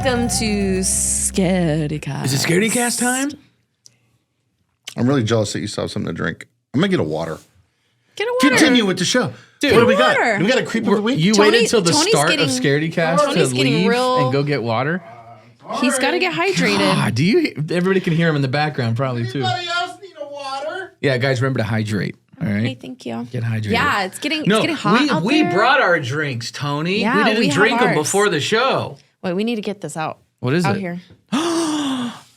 Welcome to Scaredycast. Is it Scaredycast time? I'm really jealous that you still have something to drink. I'm going to get a water. Get a water. Continue with the show. Dude, what do we water. got? We got a creep of the week? You Tony- waited until the Tony's start getting- of Scaredycast to Tony's getting leave real- and go get water? He's got to get hydrated. Ah, do you? Everybody can hear him in the background probably too. Anybody else need a water? Yeah, guys, remember to hydrate. All right. Hey, thank you. Get hydrated. Yeah, it's getting hot out we there. brought our drinks, Tony. Yeah, we didn't we have drink them ours. before the show. Wait, we need to get this out. What is out it? here?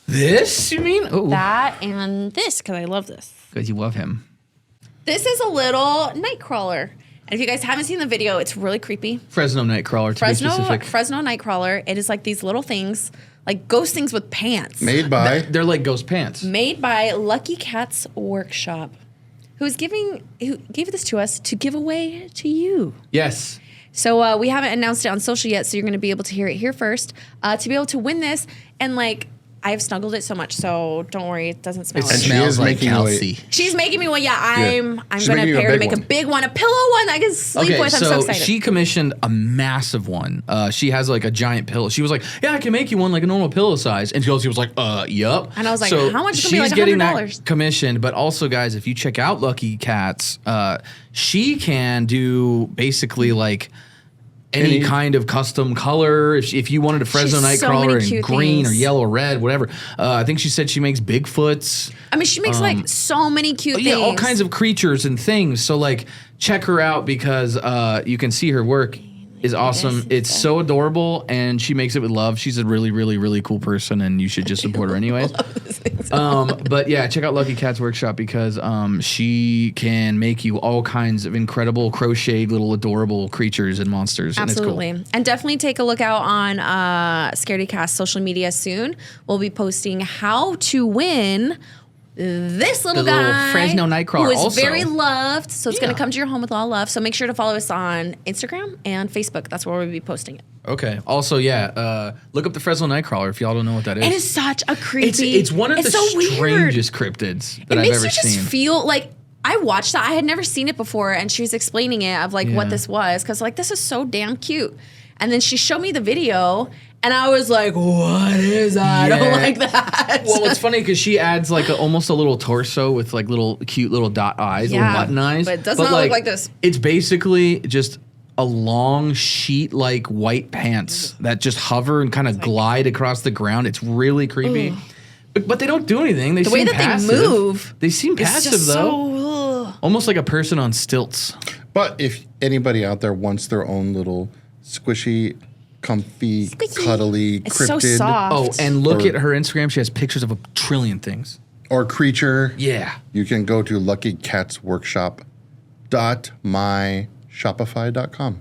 This, you mean? Oh, That and this, because I love this. because you love him. This is a little nightcrawler. And if you guys haven't seen the video, it's really creepy. Fresno Nightcrawler, to be specific. Fresno nightcrawler. It is like these little things, like ghost things with pants. Made by? They're like ghost pants. Made by Lucky Cat's Workshop, who gave this to us to give away to you. Yes. So we haven't announced it on social yet, so you're going to be able to hear it here first. To be able to win this, and like I've snuggled it so much, so don't worry, it doesn't smell. It like she smells is like making Kelsey. She's making me one. Yeah, I'm She's going to making you a pay her to big make a one. big one, a pillow one I can sleep Okay, with. I'm so excited. she commissioned a massive one. She has like a giant pillow. She was like, "Yeah, I can make you one like a normal pillow size." And Kelsey was like, yup." And I was like, So how much? It's gonna be she's like getting $100. that commissioned. But also, guys, if you check out Lucky Cats, she can do basically like any kind of custom color. If you wanted a Fresno She has so many Nightcrawler in cute green or things. yellow or red, whatever. I think she said she makes Bigfoots. I mean, she makes like so many cute things. Yeah, all kinds of creatures and things. So like, check her out because you can see her work is awesome. It's so adorable, and she makes it with love. She's a really, really, really cool person, and you should just support her anyways. But yeah, check out Lucky Cat's Workshop because she can make you all kinds of incredible crocheted little adorable creatures and monsters. Absolutely. And it's And definitely take a look out on Scaredycast social media soon. We'll be posting how to win this little The little guy. Fresno Nightcrawler who is also. very loved. So it's going Yeah. to come to your home with all love. So make sure to follow us on Instagram and Facebook. That's where we'll be posting it. cool. Okay. Also, yeah, look up the Fresno Nightcrawler if y'all don't know what that is. It is such a creepy. It's one of the so weird. strangest cryptids that It I've makes ever you just seen. feel like I watched that. I had never seen it before, and she was explaining it of like what Yeah. this was because like this is so damn cute. And then she showed me the video, and I was like, "What is that? I don't Yeah. like that." Well, it's funny because she adds like almost a little torso with like little cute little dot eyes, little Yeah, button eyes. but it does not look like this. It's basically just a long sheet like white pants that just hover and kind of glide across the ground. It's really creepy. But they don't do anything. They the seem way that passive. they move. They seem It's passive just though. so. Almost like a person on stilts. But if anybody out there wants their own little squishy, comfy, Squishy. cuddly It's cryptid so soft. Oh, and look Or- at her Instagram. She has pictures of a trillion things. or creature, Yeah. you can go to luckycatsworkshop.myshopify.com.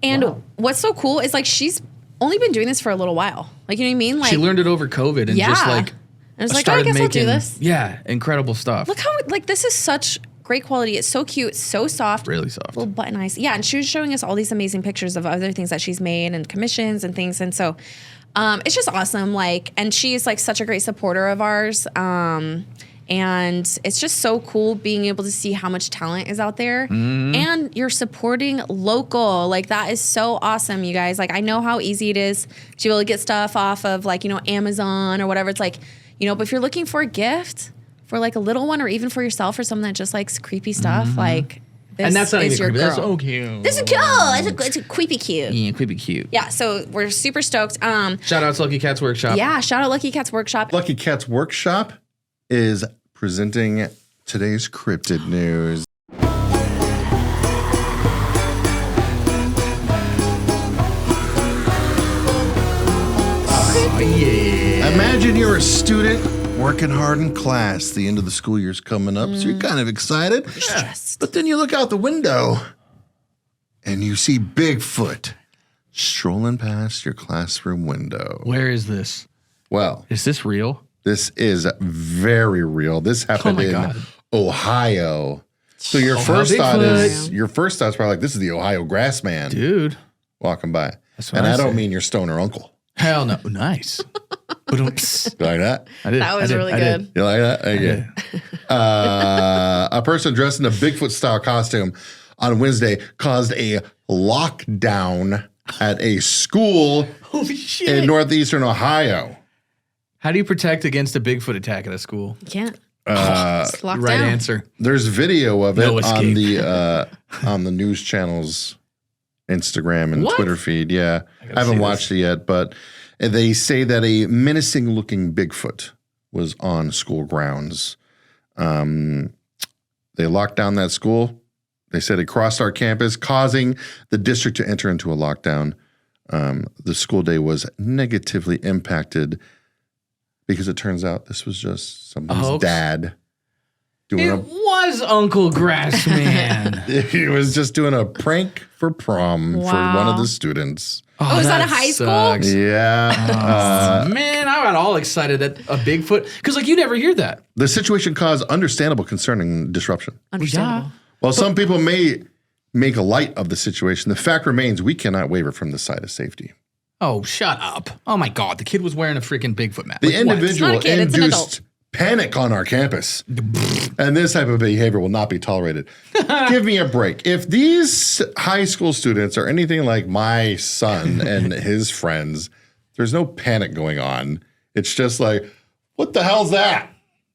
And what's so cool is like she's only been doing this for a little while. Like you know what I mean? Like She learned it over COVID and just Yeah. like I was like, oh, I guess I'll do this. Yeah, incredible stuff. Look how like this is such great quality. It's so cute, so soft. Really soft. Little button eyes. Yeah, and she was showing us all these amazing pictures of other things that she's made and commissions and things. And so it's just awesome. Like, and she's like such a great supporter of ours. And it's just so cool being able to see how much talent is out there. And you're supporting local. Like that is so awesome, you guys. Like I know how easy it is to be able to get stuff off of like, you know, Amazon or whatever. It's like, you know, but if you're looking for a gift for like a little one or even for yourself or someone that just likes creepy stuff, like this and that's not is even your creepy. That's girl. so cute. This is cool. It's a creepy cute. Yeah, creepy cute. Yeah, so we're super stoked. Shout out to Lucky Cat's Workshop. Yeah, shout out Lucky Cat's Workshop. Lucky Cat's Workshop is presenting today's cryptid news. Oh, yeah. Imagine you're a student working hard in class. The end of the school year's coming up, so you're kind of excited. Stressed. But then you look out the window and you see Bigfoot strolling past your classroom window. Where is this? Well, Is this real? this is very real. This happened my in God. Ohio. So your first Bigfoot. thought's probably like, this is the Ohio grass man Dude. walking by. That's what And I I don't say. mean your stoner uncle. Hell no. Nice. Ba-dum-ps. You like that? I did. That was I did, really I did. good. You like that? Okay. A person dressed in a Bigfoot style costume on Wednesday caused a lockdown at a school Holy shit. in northeastern Ohio. How do you protect against a Bigfoot attack at a school? You can't. It's locked right down. answer. There's video of No it escape. on the news channel's Instagram and What? Twitter feed. Yeah, gotta I haven't see watched it yet, but they say that a menacing-looking Bigfoot was on school grounds. They locked down that school. They said it crossed our campus, causing the district to enter into a lockdown. The school day was negatively impacted because it turns out this was just somebody's hoax? dad doing It was Uncle Grassman. he was just doing a prank for prom for one of the students. Oh, is that a high school? sucks. Yeah. Man, I got all excited that a Bigfoot, because like you never hear that. The situation caused understandable concern and disruption. Understandable. While some people may make light of the situation, the fact remains we cannot waver from the side of safety. Oh, shut up. Oh my God, the kid was wearing a freaking Bigfoot mask. The Like, what? individual It's not a kid, it's an induced panic on our campus. And this type of behavior will not be tolerated. Give me a break. If these high school students are anything like my son and his friends, there's no panic going on. It's just like, what the hell's that?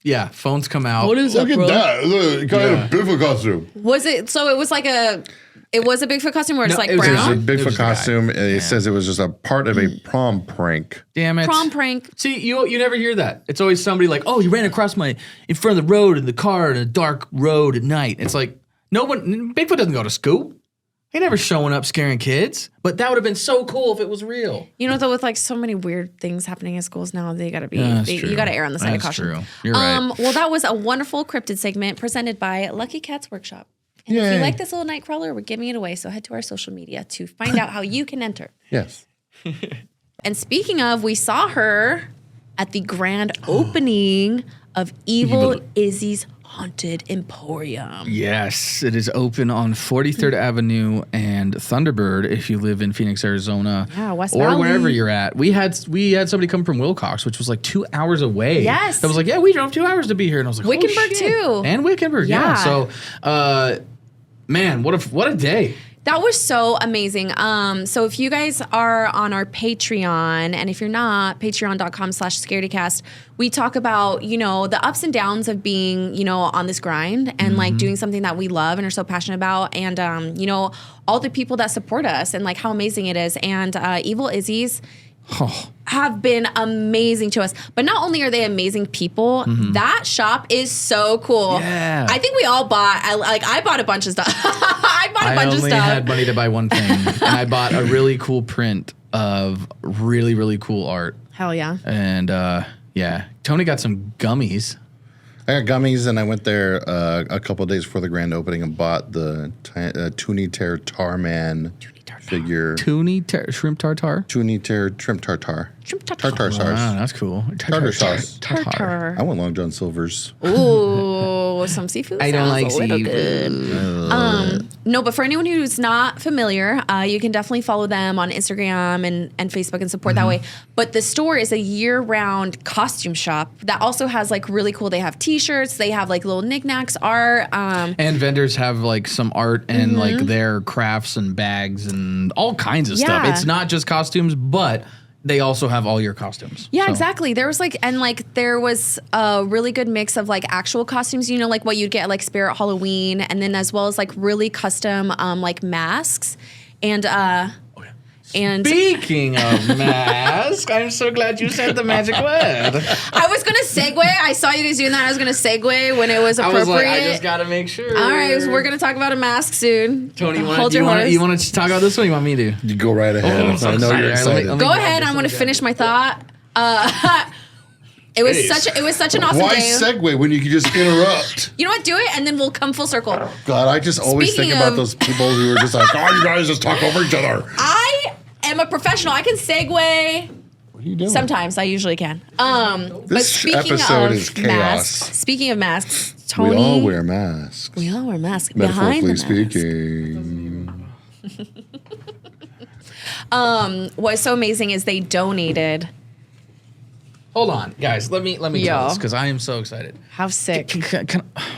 Yeah, phones come out. is Look at that. Look, got a Bigfoot costume. Was it? So it was like it was a Bigfoot costume or it's No, like it was It was a brown? It was Bigfoot just a guy. costume. And it says it was just a part of a prom prank. Damn it. Prom prank. See, you never hear that. It's always somebody like, oh, he ran across in front of the road in the car in a dark road at night. It's like, Bigfoot doesn't go to school. He never showing up scaring kids. But that would have been so cool if it was real. You know, though, with like so many weird things happening in schools now, they gotta be. Yeah, that's you true. gotta err on the side That's of caution. true. You're right. Well, that was a wonderful cryptid segment presented by Lucky Cats Workshop. And if Yay. you like this little night crawler, we're giving it away. So head to our social media to find out how you can enter. Yes. And speaking of, we saw her at the grand opening of Evil Izzy's Haunted Emporium. Yes, it is open on 43rd Avenue and Thunderbird if you live in Phoenix, Arizona. Yeah, West or Valley. wherever you're at. We had somebody come from Wilcox, which was like 2 hours away. Yes. That was like, yeah, we drove 2 hours to be here. And I was like, Wickenburg, oh, shit. too. And Wickenburg, yeah. Yeah. So, man, what a day. That was so amazing. So if you guys are on our Patreon, and if you're not, patreon.com/Scaredycast, we talk about, the ups and downs of being, on this grind and like doing something that we love and are so passionate about. And, all the people that support us and like how amazing it is. And Evil Izzy's have been amazing to us. But not only are they amazing people, that shop is so cool. Yeah. I think we all I bought a bunch of stuff. I bought a bunch of only stuff. had money to buy one thing. And I bought a really cool print of really, really cool art. Hell yeah. And, yeah, Tony got some gummies. I got gummies, and I went there a couple of days before the grand opening and bought the Toonie Tear Tarman figure. Shrimp tartar? Toonie Tear Shrimp Tartar. Shrimp tartar. Tartar sauce. Wow, that's cool. Tartar sauce. Tartar. I want Long John Silver's. Ooh, some seafood. I don't sounds like a little seafood. good. No, but for anyone who's not familiar, you can definitely follow them on Instagram and Facebook and support that way. But the store is a year-round costume shop that also has like really cool. They have T-shirts. They have like little knickknacks, art. And vendors have like some art and like their crafts and bags and all kinds of stuff. Yeah. It's not just costumes, but they also have all your costumes. Yeah, So- exactly. There was a really good mix of like actual costumes, like what you'd get at like Spirit Halloween, and then as well as like really custom like masks. And Speaking of masks, I'm so glad you said the magic word. I was gonna segue. I saw you guys doing that. I was gonna segue when it was I appropriate. was like, I just gotta make sure. All right, so we're gonna talk about a mask soon. Tony, hold you your horse. want to talk about this one? Or you want me to? You go right ahead. I'm so I know you're excited. excited. Let me Go grab ahead. this. I'm gonna Let me finish grab my thought. It was such an awesome Why day. segue when you can just interrupt? You know what? Do it, and then we'll come full circle. God, I just always Speaking think about of- those people who are just like, oh, you guys just talk over each other. I am a professional. I can segue. What are you doing? Sometimes I usually can. But This speaking episode of is chaos. masks, speaking of masks, Tony, We all wear masks. We all wear masks. Behind Metaphorically the mask. speaking. What's so amazing is they donated. Hold on, guys. Let me Yo. tell this because I am so excited. How sick.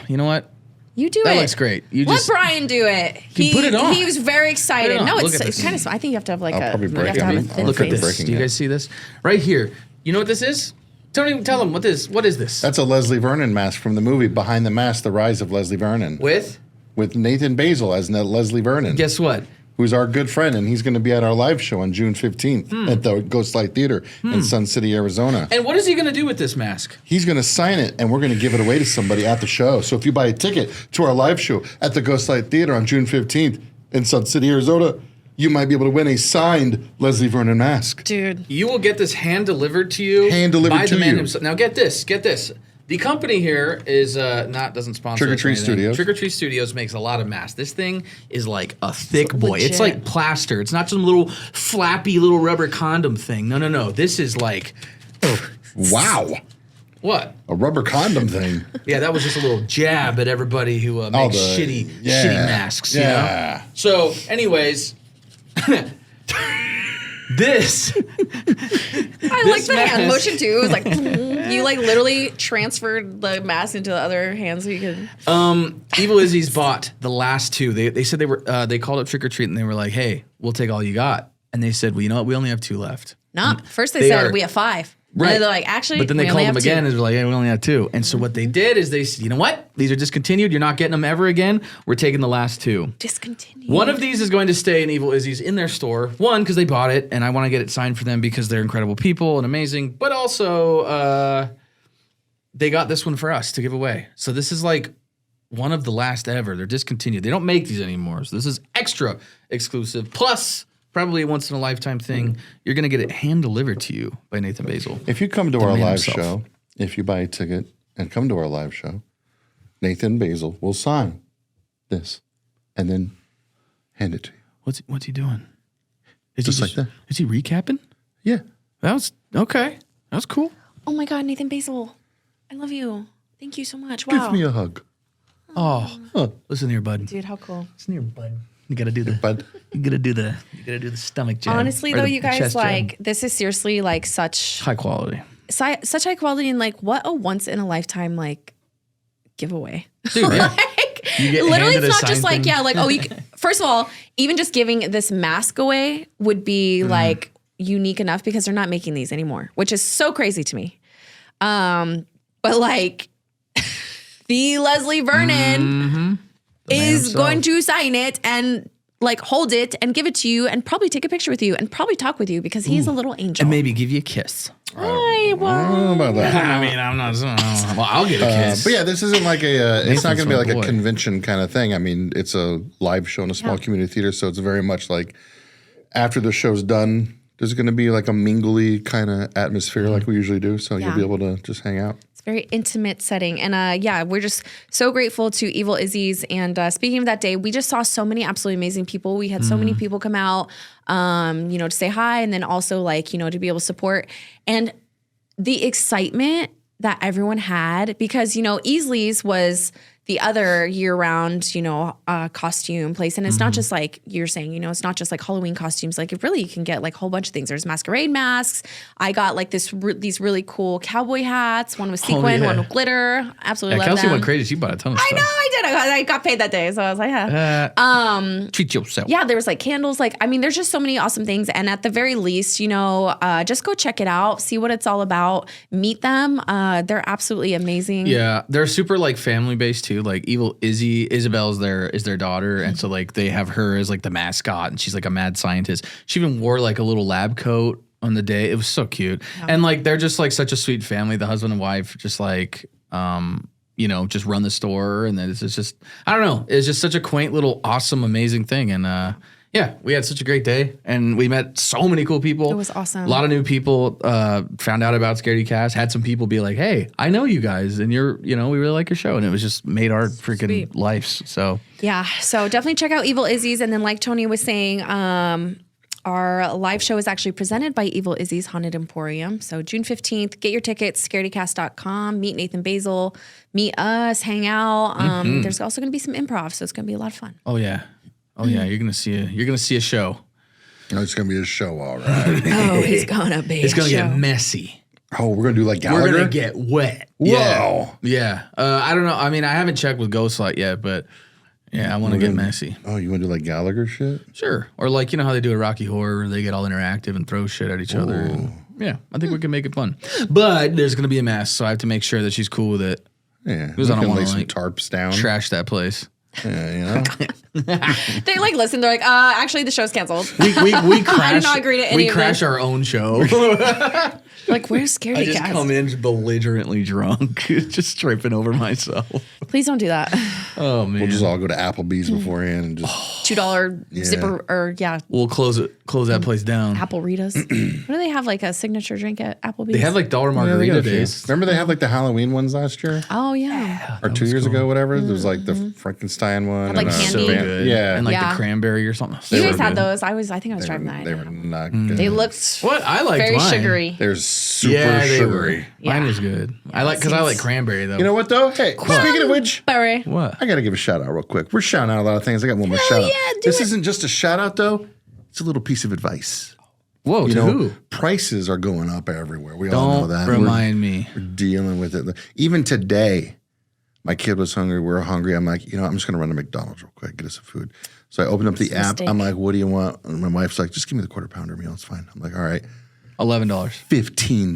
You know what? You do it. That looks great. You Let just Brian do it. You put it on. He was very excited. on. No, Look it's at this. kind of. I think you have to have like I'll a. probably You break have to have a it. thin look at face. this. breaking Do you it. guys see this right here? You know what this is? Tony, tell them what is this? That's a Leslie Vernon mask from the movie Behind the Mask: The Rise of Leslie Vernon, with. Nathan Basil as Leslie Vernon. Guess what? Who's our good friend, and he's going to be at our live show on June 15th at the Ghostlight Theater in Sun City, Arizona. And what is he going to do with this mask? He's going to sign it, and we're going to give it away to somebody at the show. So if you buy a ticket to our live show at the Ghostlight Theater on June 15th in Sun City, Arizona, you might be able to win a signed Leslie Vernon mask. Dude. You will get this hand delivered to you. Hand delivered by to the man you. himself. Now get this. The company here is doesn't sponsor Trick or us or Treat anything. Studios. Trick or Treat Studios makes a lot of masks. This thing is like a thick boy. legit. It's like plaster. It's not some little flappy little rubber condom thing. No. This is like Wow. what? A rubber condom thing. Yeah, that was just a little jab at everybody who makes shitty masks. Yeah. You know? So, anyways, this. I like the hand mask- motion too. It was like you like literally transferred the mask into the other hand so you could. Evil Izzy's bought the last two. They said they called up Trick or Treat and they were like, "Hey, we'll take all you got." And they said, "Well, you know what? We only have 2 left." No, first they They said are- we have 5. Right. And they're like, actually, But then they we called only them have 2. again and they were like, "Hey, we only have 2." And so what they did is they said, "You know what? These are discontinued. You're not getting them ever again. We're taking the last 2." Discontinued. One of these is going to stay in Evil Izzy's in their store. One, because they bought it, and I want to get it signed for them because they're incredible people and amazing. But also, they got this one for us to give away. So this is like one of the last ever. They're discontinued. They don't make these anymore. So this is extra exclusive. Plus, probably a once in a lifetime thing. You're going to get it hand delivered to you by Nathan Basil. If you come to our man live himself. show, if you buy a ticket and come to our live show, Nathan Basil will sign this and then hand it to you. What's he doing? Just like that. Is he recapping? Yeah. That was okay. That was cool. Oh my God, Nathan Basil. I love you. Thank you so much. Wow. Give me a hug. Oh, listen here, bud. Dude, how cool. Listen here, bud. You gotta do the Bud. You gotta do the stomach jab. Honestly, or though, the you guys, chest jab. like, this is seriously like such high quality. such high quality and like what a once in a lifetime like giveaway. Dude, yeah. Like, You get literally, handed it's a not just signed like, thing. yeah, like, oh, first of all, even just giving this mask away would be like unique enough because they're not making these anymore, which is so crazy to me. But like, the Leslie Vernon is himself. going to sign it and like hold it and give it to you and probably take a picture with you and probably talk with you because he's a little angel. And maybe give you a kiss. I I don't know about that. I mean, I'm not. Well, I'll get a kiss. But yeah, this isn't like a. It's not Nathan's going to be my like boy. a convention kind of thing. I mean, it's a live show in a small community theater, so it's very much like after the show's done, there's going to be like a mingly kind of atmosphere like we usually do. So Yeah. you'll be able to just hang out. It's a very intimate setting. And yeah, we're just so grateful to Evil Izzy's. And speaking of that day, we just saw so many absolutely amazing people. We had so many people come out, you know, to say hi and then also like, you know, to be able to support. And the excitement that everyone had because, you know, Easley's was the other year-round, you know, costume place. And it's not just like you're saying, you know, it's not just like Halloween costumes. Like it really, you can get like a whole bunch of things. There's masquerade masks. I got like these really cool cowboy hats. One with sequin, yeah. one with glitter. Absolutely love Kelsey them. went crazy. She bought a ton of I stuff. know I did. I got paid that day. So I was like, yeah. Treat yourself. Yeah, there was like candles. Like, I mean, there's just so many awesome things. And at the very least, you know, just go check it out, see what it's all about, meet them. They're absolutely amazing. Yeah, they're super like family based too. Like Evil Izzy, Isabel's their daughter, and so like they have her as like the mascot, and she's like a mad scientist. She even wore like a little lab coat on the day. It was so cute, and like they're just like such a sweet family. The husband and wife just like you know just run the store, and then it's just I don't know. It's just such a quaint little awesome amazing thing, and yeah, we had such a great day, and we met so many cool people. It was awesome. A lot of new people found out about Scaredycast. Had some people be like, "Hey, I know you guys, and we really like your show," and it was just made our freaking Sweet. lives. So Yeah. So definitely check out Evil Izzy's. And then like Tony was saying, our live show is actually presented by Evil Izzy's Haunted Emporium. So June 15th, get your tickets, scaredycast.com, meet Nathan Basil, meet us, hang out. There's also going to be some improv, so it's going to be a lot of fun. oh yeah, you're gonna see a show. Oh, it's going to be a show, all right. Oh, it's going to be It's gonna get messy. Oh, we're gonna do like Gallagher. We're gonna get wet. Whoa. Yeah. I don't know. I mean, I haven't checked with Ghostlight yet, but yeah, I want to get messy. Oh, you want to do like Gallagher shit? Sure. Or like, you know how they do a Rocky Horror where they get all interactive and throw shit at each other. And, yeah, I think we can make it fun. But there's going to be a mess, so I have to make sure that she's cool with it. Yeah. Because I don't want to some like tarps down. trash that place. Yeah, you know. They like listen. They're like, actually, the show's canceled. We crash. I do not agree to any we of crash this. our own show. Like, where's Scaredycast? I just come in belligerently drunk, just tripping over myself. Please don't do that. Oh man, We'll just all go to Applebee's beforehand and just. $2 zipper or we'll close that place down. Apple Ritas. What do they have like a signature drink at Applebee's? They have like dollar Yeah, they got margarita a few. days. Remember they had like the Halloween ones last year Oh yeah. or 2 years ago, whatever. There was like the Frankenstein one. Had, like, and, candy. So good. Yeah. and like Yeah. the cranberry or something. You So guys had good. those. I think I was driving that. They were not good. They looked What I liked very mine. sugary. They're super They sugary. were. Mine Yeah. was good. I like because I like cranberry though. You know what though? Hey, speaking of which, Berry. what? I got to give a shout out real quick. We're shouting out a lot of things. I got one more shout out. yeah, do This it. isn't just a shout out though. It's a little piece of advice. Whoa, You to know, who? prices are going up everywhere. We all know Don't that. remind me. We're dealing with it. Even today, my kid was hungry. We were hungry. I'm like, I'm just going to run to McDonald's real quick, get us some food. So I opened up the app. mistake. I'm like, what do you want? And my wife's like, just give me the quarter pounder meal. It's fine. I'm like, all right, $11 $15.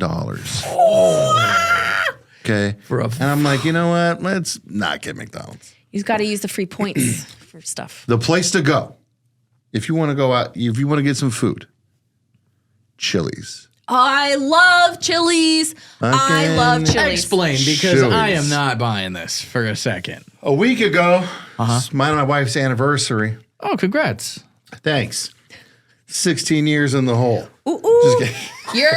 Okay. a- And I'm like, you know what? Let's not get McDonald's. You've got to use the free points for stuff. The place to go, if you want to go out, if you want to get some food, Chili's. I love Chili's. I love Chili's. Explain, because I Chili's. am not buying this for a second. A week ago, it's mine and my wife's anniversary. Oh, congrats. Thanks. 16 years in the hole. Ooh, ooh. Just Your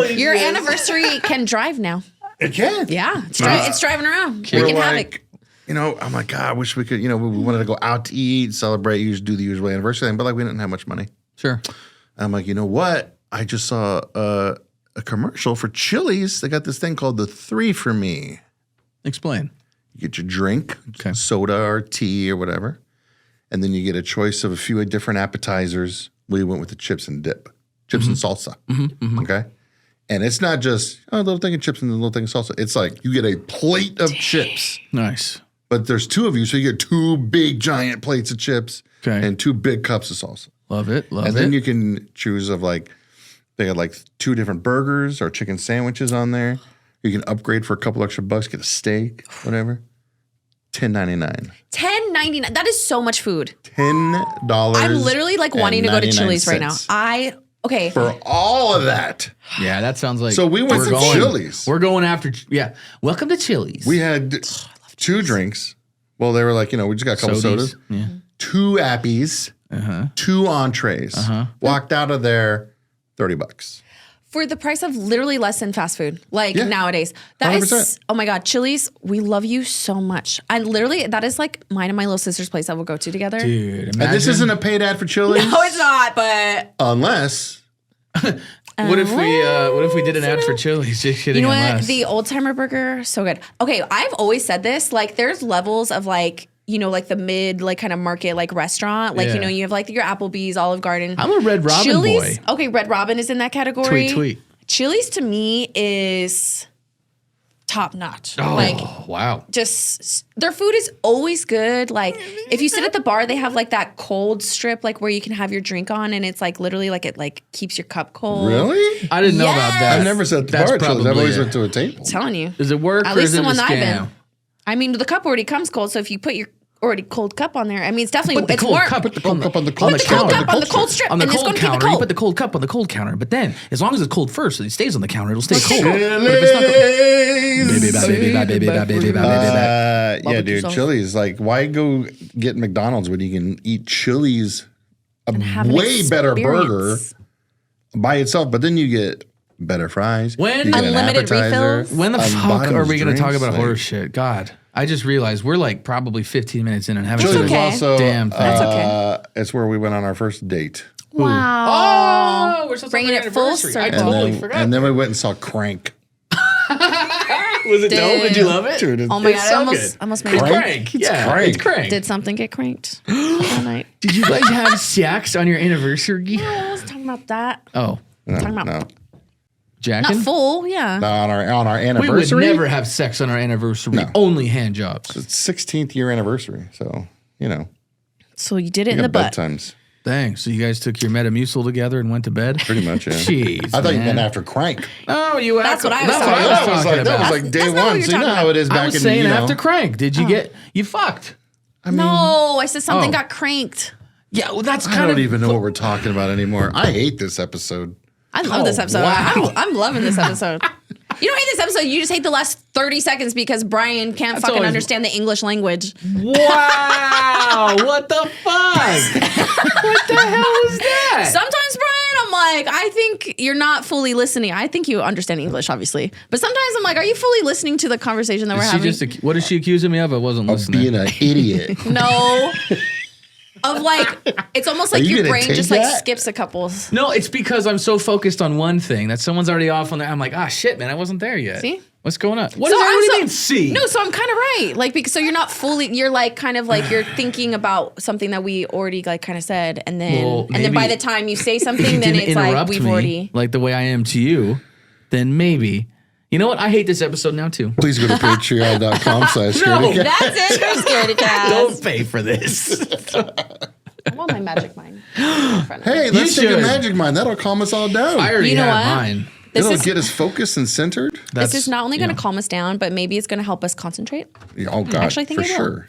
your anniversary can drive now. It can. Yeah, it's driving around. We're Wreaking like, havoc. I'm like, God, I wish we could, we wanted to go out to eat, celebrate, do the usual anniversary thing, but like we didn't have much money. Sure. I'm like, you know what? I just saw a commercial for Chili's. They got this thing called the 3 for Me. Explain. You get your drink, Okay. soda or tea or whatever, and then you get a choice of a few different appetizers. We went with the chips and dip, chips and salsa. Okay. And it's not just a little thing of chips and a little thing of salsa. It's like you get a plate of chips, Nice. but there's 2 of you. So you get 2 big giant plates of chips Okay. and 2 big cups of salsa. Love it. Love And it. then you can choose of like, they got like 2 different burgers or chicken sandwiches on there. You can upgrade for a couple extra bucks, get a steak, whatever. $10.99. $10.99. That is so much food. $10. I'm literally like wanting to go to Chili's right now. $0.99 Okay. for all of that. yeah, that sounds like. So we went we're to going- Chili's. We're going after. Yeah. Welcome to Chili's. We had 2 drinks. Well, they were like, we just got a couple Sodies. sodas, Yeah. 2 appies, 2 entrees. Walked out of there, $30. For the price of literally less than fast food, like Yeah. nowadays. That is, 100%. oh my God, Chili's, we love you so much. I literally, that is like mine and my little sister's place that we'll go to together. Dude, imagine. And this isn't a paid ad for Chili's, No, it's not, but unless What if we did an ad for Chili's? Just kidding. you know what? unless- The old timer burger, so good. Okay, I've always said this. Like, there's levels of like, like the mid, like kind of market, like restaurant. Like, Yeah. you have like your Applebee's, Olive Garden. I'm a Red Robin Chili's, boy. okay, Red Robin is in that category. Tweet. Chili's to me is top notch. Oh, Like, wow. just their food is always good. Like if you sit at the bar, they have like that cold strip, like where you can have your drink on, and it's like literally like it like keeps your cup cold. really, I didn't know about Yes. that. I've never sat at the That's bar at Chili's. I've probably always it. went to a table. I'm telling you. Does it work At or least is it the a one that I've scam? been. I mean, the cup already comes cold, so if you put your already cold cup on there, I mean, it's definitely Put the it's cold warm. cup. Put the cold cup on the Put cold the cold counter. cup on the cold strip, On the and it's cold going to keep it counter, you cold. put the cold cup on the cold counter. But then, as long as it's cold first, it stays on the counter. It'll stay cold. Yeah, Barbecue dude, sauce. Chili's. Like, why go get McDonald's when you can eat Chili's, a have an way better burger experience. by itself, but then you get better fries. When- you get an Unlimited appetizer, refills? When the fuck are bottomless we going to talk drinks, about like- horror shit? God, I just realized we're like probably 15 minutes in and haven't Chili's That's said is okay. also, Damn thing. That's okay. it's where we went on our first date. Wow. Oh, we're supposed Bringing it full circle. I And totally then, forgot. and then we went and saw Crank. Was it dope? Did you love it? Dude, Oh my It's God, so I good. almost made It's it. crank. Yeah, crank. it's crank. Did something get cranked all night? Did you guys have sex on your anniversary? I was talking about that. Oh, no, Talking about- no. Jacking? Not full, yeah. on our We would anniversary. never have sex on our anniversary. No. Only hand jobs. It's 16th year anniversary, so So you did it in we the got butt. bedtimes. Dang. So you guys took your Metamucil together and went to bed? Pretty much, yeah. Jeez. I thought you man. meant after crank. Oh, you That's what I was that's talking what about. I was talking That was about. like day That's not what one. you're So you know talking how it is I back was in saying you know. after crank. Did you you fucked? No, I said something Oh. got cranked. Yeah, well, that's I kind don't of. even know what we're talking about anymore. I hate this episode. I love this episode. wow. I'm loving this episode. You don't hate this episode. You just hate the last 30 seconds because Brian can't That's fucking always- understand the English language. Wow! What the fuck? What the hell is that? Sometimes, Brian, I'm like, I think you're not fully listening. I think you understand English, obviously. But sometimes I'm like, are you fully listening to the conversation that we're having? What is she accusing me of? I wasn't listening. Being an idiot. No. Of like, it's almost like you your gonna brain take just like that? skips a couple. No, it's because I'm so focused on one thing that someone's already off on there. I'm like, ah, shit, man, I wasn't there yet. See? What's going on? What, So is that? I'm What do you so- mean, see? No, so I'm kind of right. Like, because so you're not fully. You're like kind of like you're thinking about something that we already like kind of said, and then Well, and then by maybe the time you say something, If you then didn't it's like interrupt we've me already. like the way I am to you, then maybe. You know what? I hate this episode now too. Please go to patreon.com/scaredycast. No. That's it for Scaredycast. Don't pay for this. I want my magic mind. Hey, let's take a should. magic mind. That'll calm us all down. I already You know have what? mine. This It'll is get us focused and centered. this is not only going to yeah. calm us down, but maybe it's going to help us concentrate. Yeah, oh God, Actually, I think for it will. sure.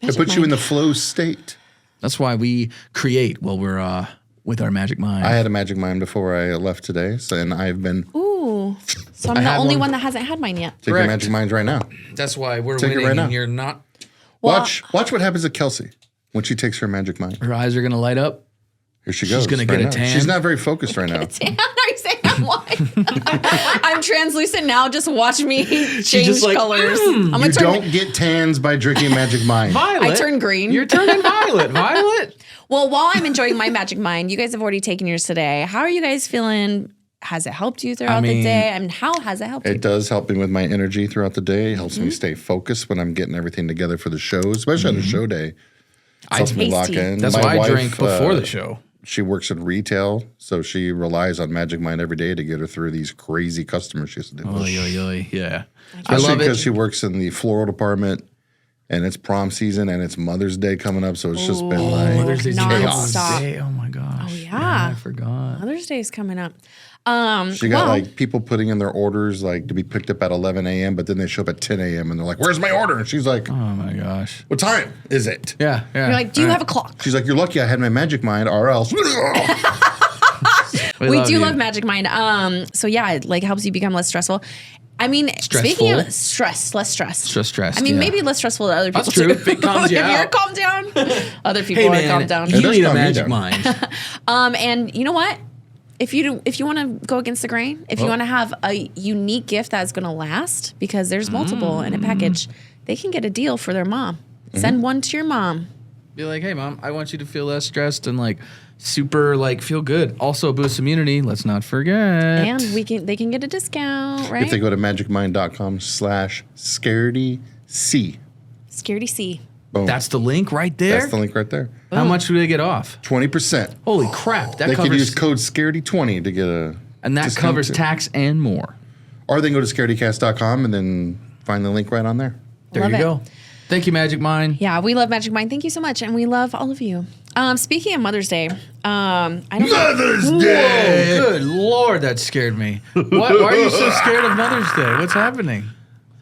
It Magic puts you in mind. the flow state. That's why we create while we're with our magic mind. I had a magic mind before I left today, and I've been Ooh, so I'm the had only one. one that hasn't had mine yet. taking Correct. magic minds right now. That's why we're Take it winning right now. and you're not. Well, Watch what happens to Kelsey when she takes her magic mind. Her eyes are going to light up. Here she goes. gonna right get a now. tan. She's not very focused right now. Are you saying I'm white? I'm translucent now. Just watch me change just like, colors. I'm You gonna turn. don't get tans by drinking magic mind. Violet. I turn green. You're turning violet. Violet. Well, while I'm enjoying my magic mind, you guys have already taken yours today. How are you guys feeling? Has it helped you throughout mean, the day? I mean, how has it helped you? It does help me with my energy throughout the day. It helps me stay focused when I'm getting everything together for the shows, especially on a show day. It helps me lock Tasty. in. That's My why I wife, drank before the show. She works in retail, so she relies on Magic Mind every day to get her through these crazy customers she has to deal with. Oy, oy, oy. Yeah. I Especially love because it. she works in the floral department, and it's prom season, and it's Mother's Day coming up, so it's just been like Mother's Day's Nonstop. Mother's Day. Oh my gosh. yeah. I forgot. Mother's Day is coming up. she got well, like people putting in their orders like to be picked up at 11 a.m., but then they show up at 10 a.m. and they're like, "Where's my order?" And she's like, Oh my gosh. "What time is it?" Yeah. Yeah. you're like, do you have a clock? She's like, "You're lucky I had my Magic Mind, or else." We do you. love Magic Mind. So yeah, it like helps you become less stressful. I mean, speaking of stress, less stress. Just stressed. I mean, yeah. maybe less stressful to other people That's true. too. If it calms you if you're out. calmed down, other people Hey are man, calmed down. you does need a calm me magic down. mind. And you know what? If you want to go against the grain, if you want to have a unique gift that's going to last, because there's multiple in a package, they can get a deal for their mom. Send one to your mom. Be like, hey mom, I want you to feel less stressed and like super like feel good. Also boost immunity. Let's not forget. And they can get a discount, right? If they go to magicmind.com/scaredyc. Scaredy C. Boom. That's the link right there. That's the link right there. How much do they get off? 20%. Holy crap! That They could use covers code Scaredy20 to get a and that discount covers too. tax and more. Or they can go to scaredycast.com and then find the link right on there. There Love you it. go. Thank you, Magic Mind. Yeah, we love Magic Mind. Thank you so much, and we love all of you. Speaking of Mother's Day, I don't. Mother's Whoa, good lord, that scared me. Why are you so scared of Mother's Day? What's happening?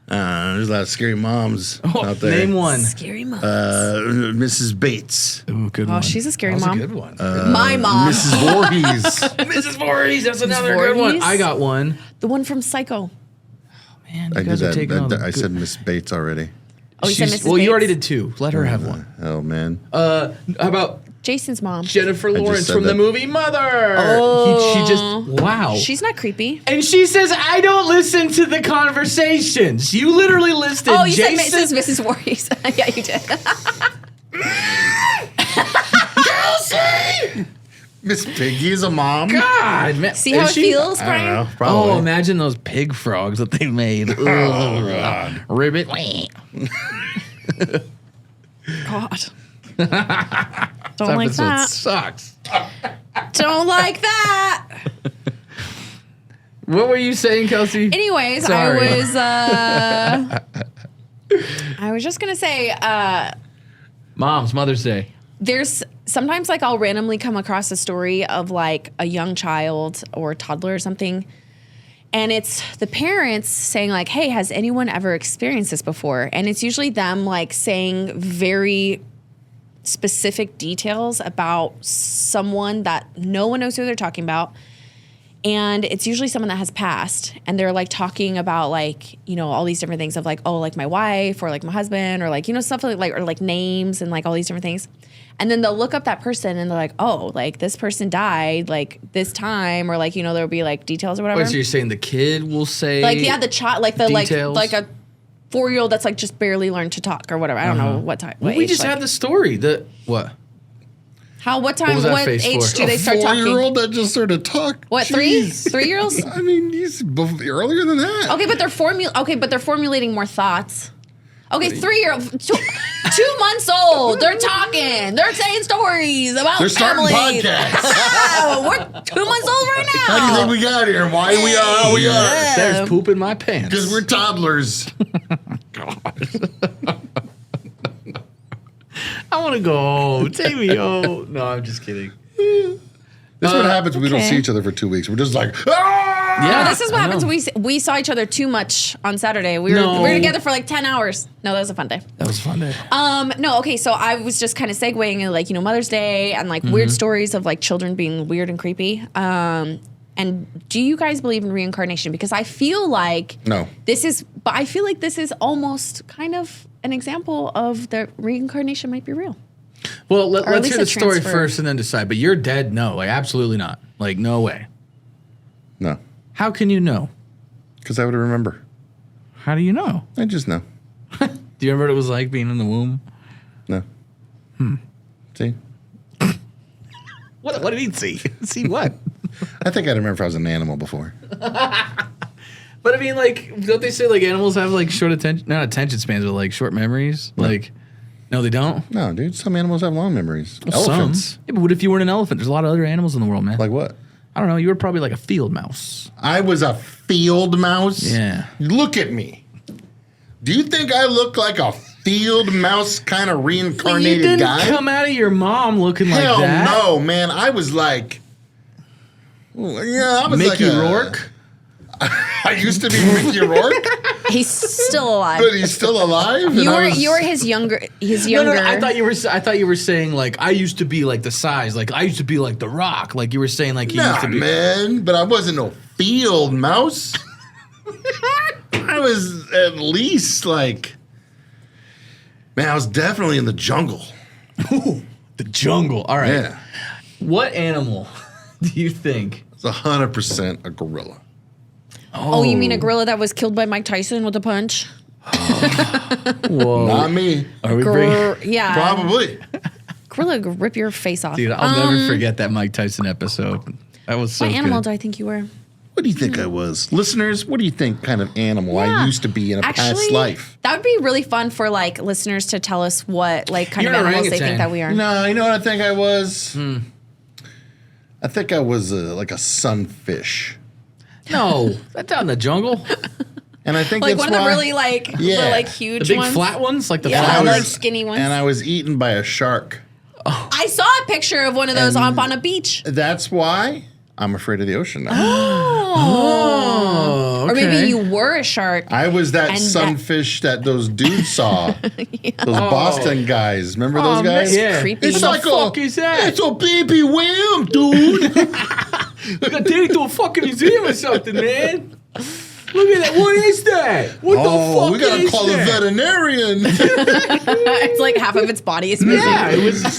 There's a lot of scary moms out there. Name one. Scary mom. Mrs. Bates. Ooh, good Oh, one. she's a scary that was mom. a good one. My mom, Mrs. Voorhees. Mrs. Voorhees, that's another good one. Voorhees? I got one. the one from Psycho. Man, I you did guys are taking all that. the I good- said Miss Bates already. Oh, you said She's- Mrs. Well, you already Bates? did two. Let her have one. Oh, man. How about Jason's mom. Jennifer just Lawrence said from the that. movie Mother? Oh. She just, wow. She's not creepy. And she says, I don't listen to the conversations. You literally listed Oh, you Jason. said Mrs. Voorhees. Yeah, you did. Miss Piggy's a mom. God, man. See how Is it she- feels, I don't Brian? know. Probably. Oh, imagine those pig frogs that they made. Oh, God. Ribbit. God. This Don't like episode that. sucks. Don't like that. What were you saying, Kelsey? Anyways, Sorry. I was just gonna say, Mother's Day. there's sometimes like I'll randomly come across a story of like a young child or a toddler or something, and it's the parents saying like, "Hey, has anyone ever experienced this before?" And it's usually them like saying very specific details about someone that no one knows who they're talking about. And it's usually someone that has passed, and they're like talking about like, you know, all these different things of like, oh, like my wife or like my husband or like, you know, stuff like or like names and like all these different things. And then they'll look up that person and they're like, oh, like this person died like this time, or like, you know, there'll be like details or whatever. Wait, so you're saying the kid will say Like, yeah, the child, like the details? like a 4-year-old that's like just barely learned to talk or whatever. I don't know what time. Well, we just had the story. What? What time? was that What face age for? do they start talking? 4-year-old that just started to talk. What, Jeez. 3-year-olds? I mean, he's earlier than that. Okay, but they're formulating more thoughts. Okay, 3-year-old, 2 months old. They're talking. They're saying stories about They're starting families. podcasts. Oh, we're 2 months old right now. How do you think we got here? Why we are how we are? There's poop in my pants. Because we're toddlers. I want to go home. Take me home. No, I'm just kidding. This is what happens when we don't okay. see each other for 2 weeks. We're just like, ah! Yeah, No, this is what I happens know. when we saw each other too much on Saturday. We were together for like 10 hours. No, that was a fun day. That was a fun day. No, okay, so I was just kind of segueing in like, you know, Mother's Day and like weird stories of like children being weird and creepy. And do you guys believe in reincarnation? Because I feel like No. I feel like this is almost kind of an example of the reincarnation might be real. Well, at let's least hear the a story transfer. first and then decide. But you're dead? No, like absolutely not. Like no way. No. How can you know? Because I would remember. How do you know? I just know. Do you remember what it was like being in the womb? No. See? What did he see? See what? I think I'd remember if I was an animal before. But I mean, like, don't they say like animals have like short not attention spans, but like short memories? Like, no, they don't. No, dude. Some animals have long memories. Some. Elephants. Yeah, but what if you weren't an elephant? There's a lot of other animals in the world, man. Like what? I don't know. You were probably like a field mouse. I was a field mouse? Yeah. Look at me. Do you think I look like a field mouse kind of You reincarnated didn't guy? come out of your mom looking Hell like that. no, man. I was like, yeah, I was Mickey like Rourke. I used to be Mickey Rourke, He's still alive. but he's still alive. and I was- You're his younger. No, I thought you were saying like I used to be like the size, like I used to be like The Rock, like you were saying like he used Nah, to be. man, but I wasn't no field mouse. I was at least like, man, I was definitely in the jungle. Ooh, the jungle. All right. Yeah, What animal do you think? it's 100% a gorilla. Oh, you mean a gorilla that was killed by Mike Tyson with a punch? Whoa. Not me. Are we bringing? Yeah. Probably. Gorilla could rip your face off. Dude, I'll never forget that Mike Tyson episode. That was so What animal good. do I think you were? What do you think I was? Listeners, what do you think kind of animal I Yeah. used to be in a past life? That would be really fun for like listeners to tell us what like kind You're of an animals they orangutan. think that we are. No, you know what I think I was? I think I was like a sunfish. No, that's out in the jungle. And I think Like that's one of the why. really like Yeah. the like The huge big ones. flat ones, like the Yeah, flowers. like skinny ones. And I was eaten by a shark. I saw a picture of one of those up on a beach. That's why I'm afraid of the ocean now. Oh, Or okay. maybe you were a shark. I was that And sunfish that those dudes saw. Those Boston guys. Remember those Oh, guys? man, yeah. Creepy. It's What like the fuck is that? It's a baby whale, dude. Like I take it to a fucking museum or something, man. Look at that. What is that? What the fuck we gotta is call a that? veterinarian. It's like half of its body is missing. Yeah, it was. It's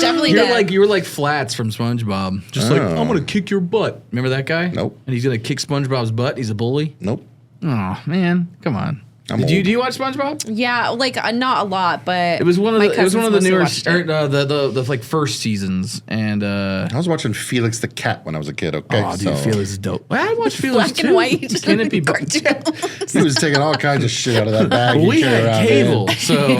definitely You were dead. like Flats from SpongeBob. Just like I'm gonna kick your butt. Remember that guy? Nope. And he's gonna kick SpongeBob's butt. He's a bully. Nope. Oh man, come on. Do you watch SpongeBob? Yeah, like not a lot, but It was one of the newer the like first seasons, and I was watching Felix the Cat when I was a kid. Okay, oh, dude, Felix is dope. Well, I watched Felix black and white. Can it be he was taking all kinds of shit out of that bag. We had cable, so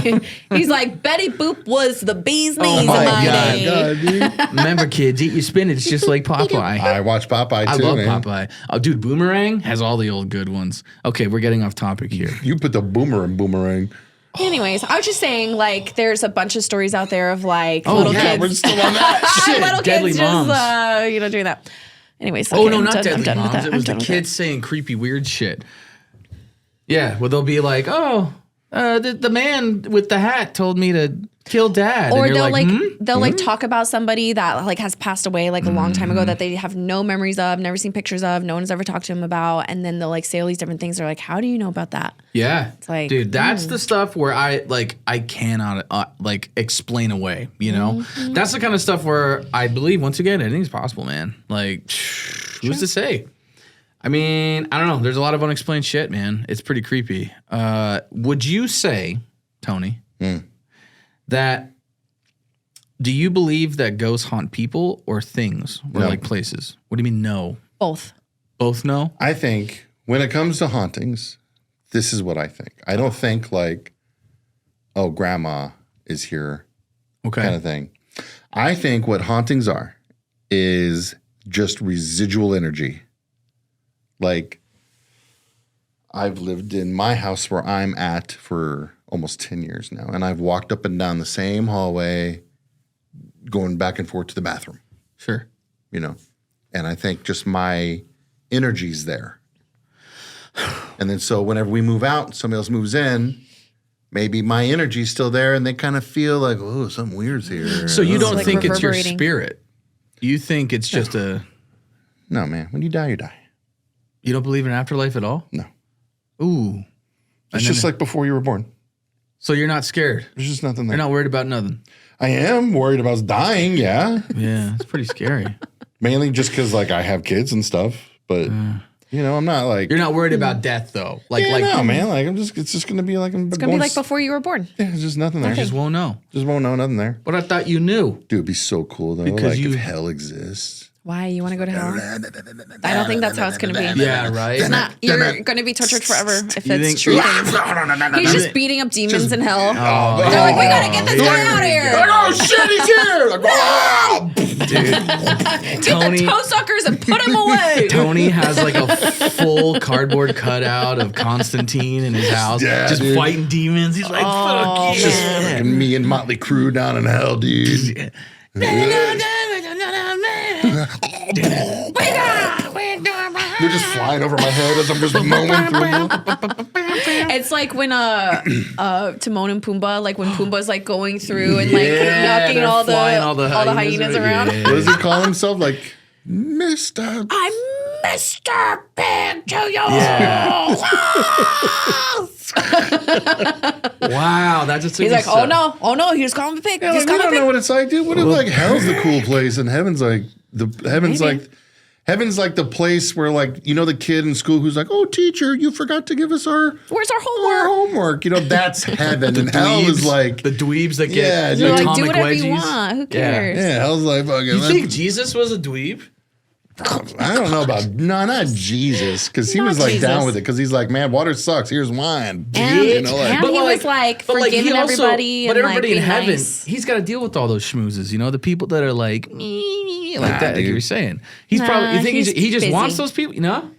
He's like, Betty Boop was the bee's knees my of my God. day. dude. remember, kids, eat your spinach just like Popeye. I watch Popeye too. I love man. Popeye. Oh, dude, Boomerang has all the old good ones. Okay, we're getting off topic here. You put the boomer in Boomerang. Anyways, I was just saying, like, there's a bunch of stories out there of like Oh, little yeah, kids. We're still on that shit. Little Deadly kids Moms. just doing that. Anyways, Oh okay, no, I'm not done- I'm Deadly done with Moms. that. It I'm was the done with kids saying creepy, weird shit. Yeah, well, they'll be like, "Oh, the man with the hat told me to kill Dad," or and you're they'll like talk about somebody that like has passed away like a long time ago that they have no memories of, never seen pictures of, no one's ever talked to him about, and then they'll like say all these different things. They're like, how do you know about that? Yeah, It's like, dude, that's the stuff where I cannot like explain away. You know, that's the kind of stuff where I believe once again anything's possible, man. Like, who's to say? I mean, I don't know. There's a lot of unexplained shit, man. It's pretty creepy. Would you say, Tony, that do you believe that ghosts haunt people or things or No. like places? What do you mean no? Both. Both no? I think when it comes to hauntings, this is what I think. I don't think like, oh, grandma is here Okay. kind of thing. I think what hauntings are is just residual energy. Like, I've lived in my house where I'm at for almost 10 years now, and I've walked up and down the same hallway, going back and forth to the bathroom, Sure. you know? And I think just my energy's there. And then so whenever we move out, somebody else moves in, maybe my energy's still there, and they kind of feel like, oh, something weird's here. So you don't like think it's your reverberating. spirit? You think it's just a... No, man. When you die, you die. You don't believe in afterlife at all? No. Ooh. It's just like before you were born. So you're not scared? There's just nothing You're there. not worried about nothing? I am worried about dying, yeah. Yeah, it's pretty scary. Mainly just because, like, I have kids and stuff. But, you know, I'm not like... You're not worried about death, though? Like, no, man. Like, it's just going to be like... It's gonna be like before you were born. Yeah, there's just nothing there. you just won't know. Just won't know nothing there. But I thought you knew. Dude, it'd be so cool, though. Because like, you- if hell exists. Why you want to go to hell? I don't think that's how it's gonna be. Yeah, right? It's not. You're gonna be tortured forever if You it's think- true things. He's just beating up demons in hell. Oh, They're like, we gotta get this guy out of here. Oh, shit, he's here! Like, oh! Get Tony- the toe suckers and put him away. Tony has like a full cardboard cutout of Constantine in his house, Yeah, just dude. fighting demons. He's like, fuck you. Just fucking me and Motley Crue down in hell, dude. They're just flying over my head as I'm just mowing through. It's like when Timon and Pumbaa, like when Pumbaa's like going through and like Yeah, knocking they're all the flying all the hyenas around. Yeah. What does he call himself? Like, Mr. I'm Mr. Big to you. Yeah. Wow, that just took He's me like, so- oh no, he just called him a pig. Yeah, He's like, we called him don't a know pig. what it's like, dude. What if like hell's the cool place and heaven's like Maybe. heaven's like the place where like you know the kid in school who's like, oh teacher, you forgot to give us our Where's our our homework? homework. You know that's heaven, and hell is like the dweebs that Yeah, get dude. You're like, atomic do whatever wedgies. you want. Who Yeah. cares? yeah, hell's like fucking. You think Jesus was a dweeb? I don't know about not Jesus because he Not was like Jesus. down with it because he's like, man, water sucks. Here's wine. And, You know, like, and But he like- was like but, like, he forgiving also- everybody But and everybody like in being heaven, nice. he's got to deal with all those schmoozes. You know, the people that are like, like Nah, that, like you dude. were saying. He's Nah, probably. You think he's he just busy. wants those people? You know?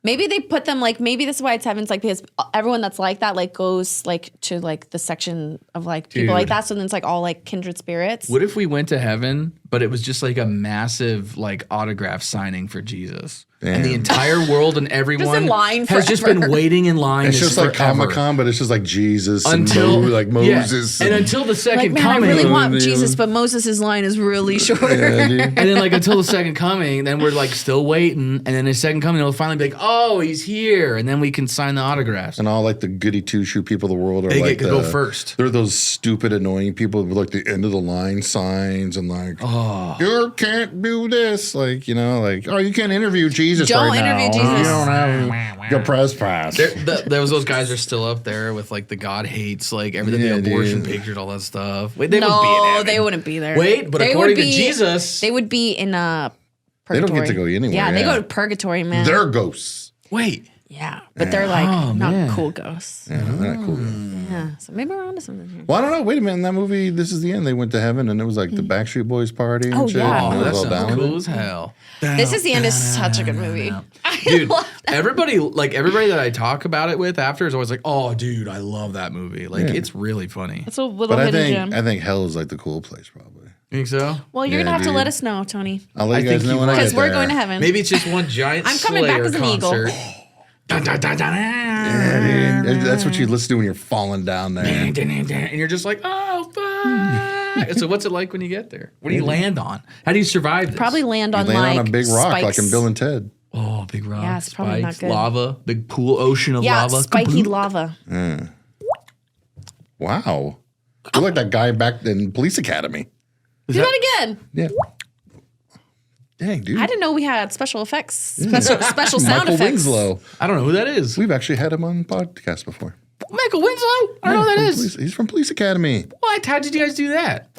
Maybe they put them like maybe this is why it's heaven's like because everyone that's like that like goes like to like the section of like people like Dude. that. So then it's like all like kindred spirits. What if we went to heaven, but it was just like a massive like autograph signing for Jesus, and the Damn. entire world and everyone line has just been forever. waiting in line. it's just like forever. Comic-Con, but it's just like Jesus until and like yeah. Moses. and until the second Like man, coming. I really want dude. Jesus, but Moses' line is really short. Yeah, dude. And then like until the second coming, then we're like still waiting, and then the second coming, it'll finally be like, oh, he's here, and then we can sign the autographs. And all like the goody two shoe people of the world are They like get to go first. They're those stupid, annoying people with like the end of the line signs and like, You can't do this. Like, you know, like, oh, you can't interview Jesus Don't right now. interview Jesus. You don't have your press pass. Those guys are still up there with like the God hates, like everything, Yeah, the abortion dude. pictures, all that stuff. Wait, they wouldn't be in No, heaven. they wouldn't be there. Wait, but They according would to be- Jesus, They would be in They purgatory. don't get to go anywhere. Yeah, they go to purgatory, man. They're ghosts. wait. Yeah, but they're like Oh, not man. cool ghosts. Yeah, they're not cool. Yeah, so maybe we're onto something here. Well, I don't know. Wait a minute. In that movie, This Is the End, they went to heaven and it was like the Backstreet Boys party and Oh, shit. yeah. and Oh, it that was all sounds down. cool as hell. This Is the End is such a good movie. Dude, everybody that I talk about it with after is always like, "Oh, dude, I love that movie. Like, it's really funny." It's a little But I hidden gem. think hell is like the cool place, probably. You think so? Well, you're Yeah, gonna have to dude. let us know, Tony, I'll let I you guys think know you when I might. get because we're there. going to heaven. Maybe it's just one giant I'm coming back Slayer as an eagle. concert. Dun, dun, dun, dun, Yeah, dude. That's what you listen to when you're falling down there. and you're just like, "Oh, fuck." So what's it like when you get there? What do you land on? How do you survive this? Probably land You on land like on a big rock like spikes. in Bill and Ted. Oh, big rock. Yeah, it's probably not spikes, good. lava, big pool, ocean of Yeah, lava. spiky Kaboom. lava. Wow. You're like that guy back in Police Academy. Do that again. Yeah. Dang, dude. I didn't know we had special effects, special sound Michael effects. Winslow. I don't know who that is. We've actually had him on podcast before. Michael Winslow? I don't know who that From is. Police- he's from Police Academy. What? How did you guys do that?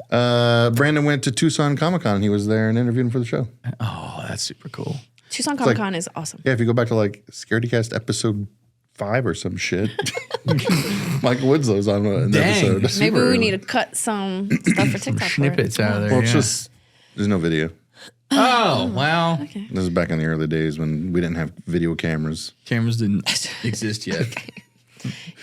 Brandon went to Tucson Comic Con and he was there and interviewed him for the show. Oh, that's super cool. Tucson Comic Con is awesome. Yeah, if you go back to like Scaredycast episode 5 or some shit, Michael Winslow's on an Dang. episode. Maybe super we need to cut some stuff for TikTok. for it. Snippets out of there. Well, it's yeah. just, there's no video. Oh, well. This is back in the early days when we didn't have video cameras. Cameras didn't exist yet.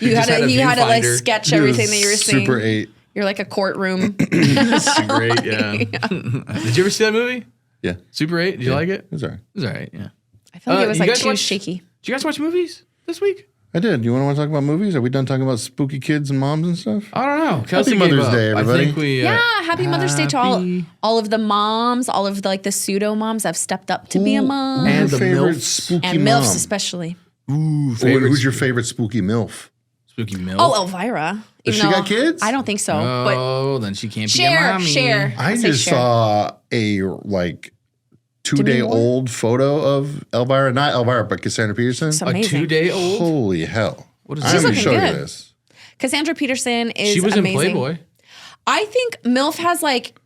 You just had a had to like viewfinder. sketch everything that you were seeing. Super 8. You're like a courtroom. That's great, yeah. Did you ever see that movie? Yeah, Super 8? Did you like it? it was all right. It was all right, yeah. I feel like it was you like guys too watch- shaky. Did you guys watch movies this week? I did. You want to talk about movies? Are we done talking about spooky kids and moms and stuff? I don't know. Kelsey gave Mother's up. Day, everybody. I think we. Yeah, happy Mother's Day to happy- all of the moms, all of the, like the pseudo moms that have stepped up to be a mom, Who's And your the favorite MILFs. spooky and mom? MILFs especially. Ooh, Who's your favorite spooky MILF? spooky MILF? Oh, Elvira. Does Even she got though kids? I don't think so. But Oh, then she can't be a share, mommy. share. I say just share. saw a like 2-day Moore? old photo of Elvira, not Elvira, but Cassandra Peterson. It's A amazing. 2-day-old? Holy hell! What is I'm this? gonna She's show you looking good. this. Cassandra Peterson is She was amazing. in Playboy. I think MILF has like,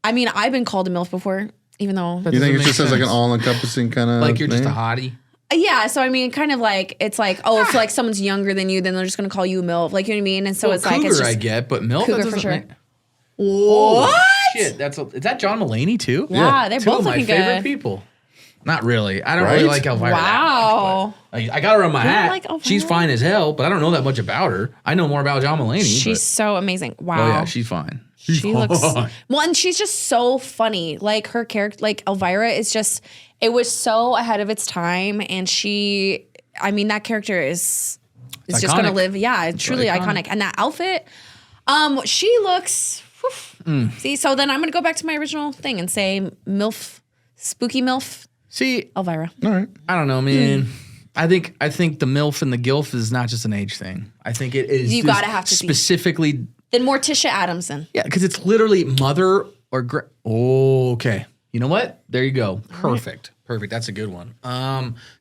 I mean, I've been called a MILF before, even though. You think it make just has like an sense. all-encompassing kind of Like you're just a hottie? Yeah, so I mean, kind of like, it's like, oh, if like someone's younger than you, then they're just going to call you a MILF. Like, you know what I mean? And so Well, it's like, cougar it's just. I get, but MILF Cougar that for doesn't sure. make- What? Shit, is that John Mulaney too? Yeah, they're Two both of my looking favorite good. people. Not really. I don't really Right? like Elvira. Wow. That much, but I got her on my don't hat. like Elvira? She's fine as hell, but I don't know that much about her. I know more about John Mulaney. She's so amazing. Wow. oh yeah, she's fine. She looks well, and she's just so funny. Like her character, like Elvira, is just. It was so ahead of its time, and she. I mean, that character is just going to iconic. live. Yeah, it's truly iconic. iconic. And that outfit, she looks. whew. See, so then I'm going to go back to my original thing and say MILF, spooky MILF, See, Elvira. All right. I don't know, man. I think the MILF and the GILF is not just an age thing. I think it is. You just gotta have to be. specifically. Then Morticia Adamson. Yeah, because it's literally mother or okay. You know what? There you go. Perfect. Perfect. That's a good one.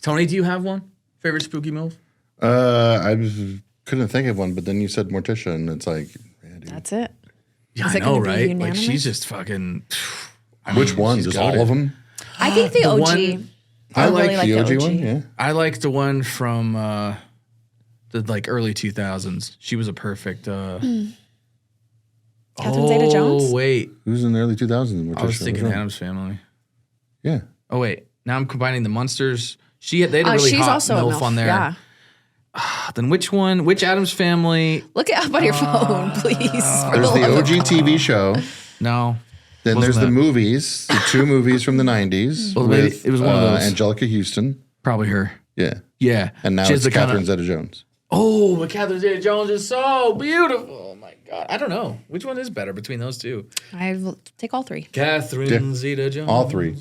Tony, do you have one? Favorite spooky MILF? I just couldn't think of one, but then you said Morticia, and it's like, yeah, dude. That's it. Yeah, Is I it know, gonna be right? Like unanimous? she's just fucking. Which one? she's Just got all it. of them? I think the OG. one- I really like the like the OG OG. one. Yeah. I liked the one from the like early 2000s. She was a perfect. Catherine Zeta-Jones? Oh wait, Who's in the early 2000s? I was thinking Adam's Family. Yeah. Oh wait, now I'm combining the Munsters. They had a really she's hot also a MILF MILF. on there. Yeah. Then which one? Which Adam's Family? Look it up on your phone, please. for There's the love of- OG TV show. No. Then Wasn't there's the that- movies, the 2 movies from the 90s. Well, maybe with, it was one of those. Angelica Houston. Probably her. Yeah. Yeah. And now She has it's the kinda- Catherine Zeta-Jones. Oh, but Catherine Zeta-Jones is so beautiful. Oh my god. I don't know. Which one is better between those two? I will take all 3. Catherine Zeta-Jones. All 3.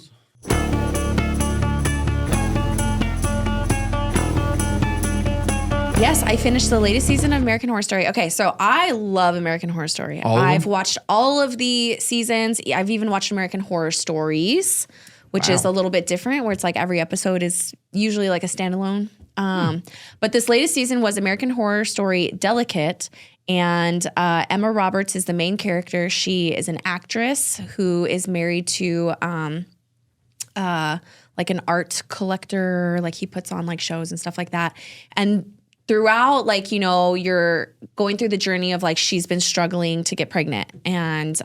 Yes, I finished the latest season of American Horror Story. Okay, so I love American Horror Story. All of them? I've watched all of the seasons. I've even watched American Horror Stories, which is a little bit different, where it's like every episode is usually like a standalone. But this latest season was American Horror Story Delicate, and Emma Roberts is the main character. She is an actress who is married to like an art collector. Like he puts on like shows and stuff like that. And throughout, like, you know, you're going through the journey of like she's been struggling to get pregnant, and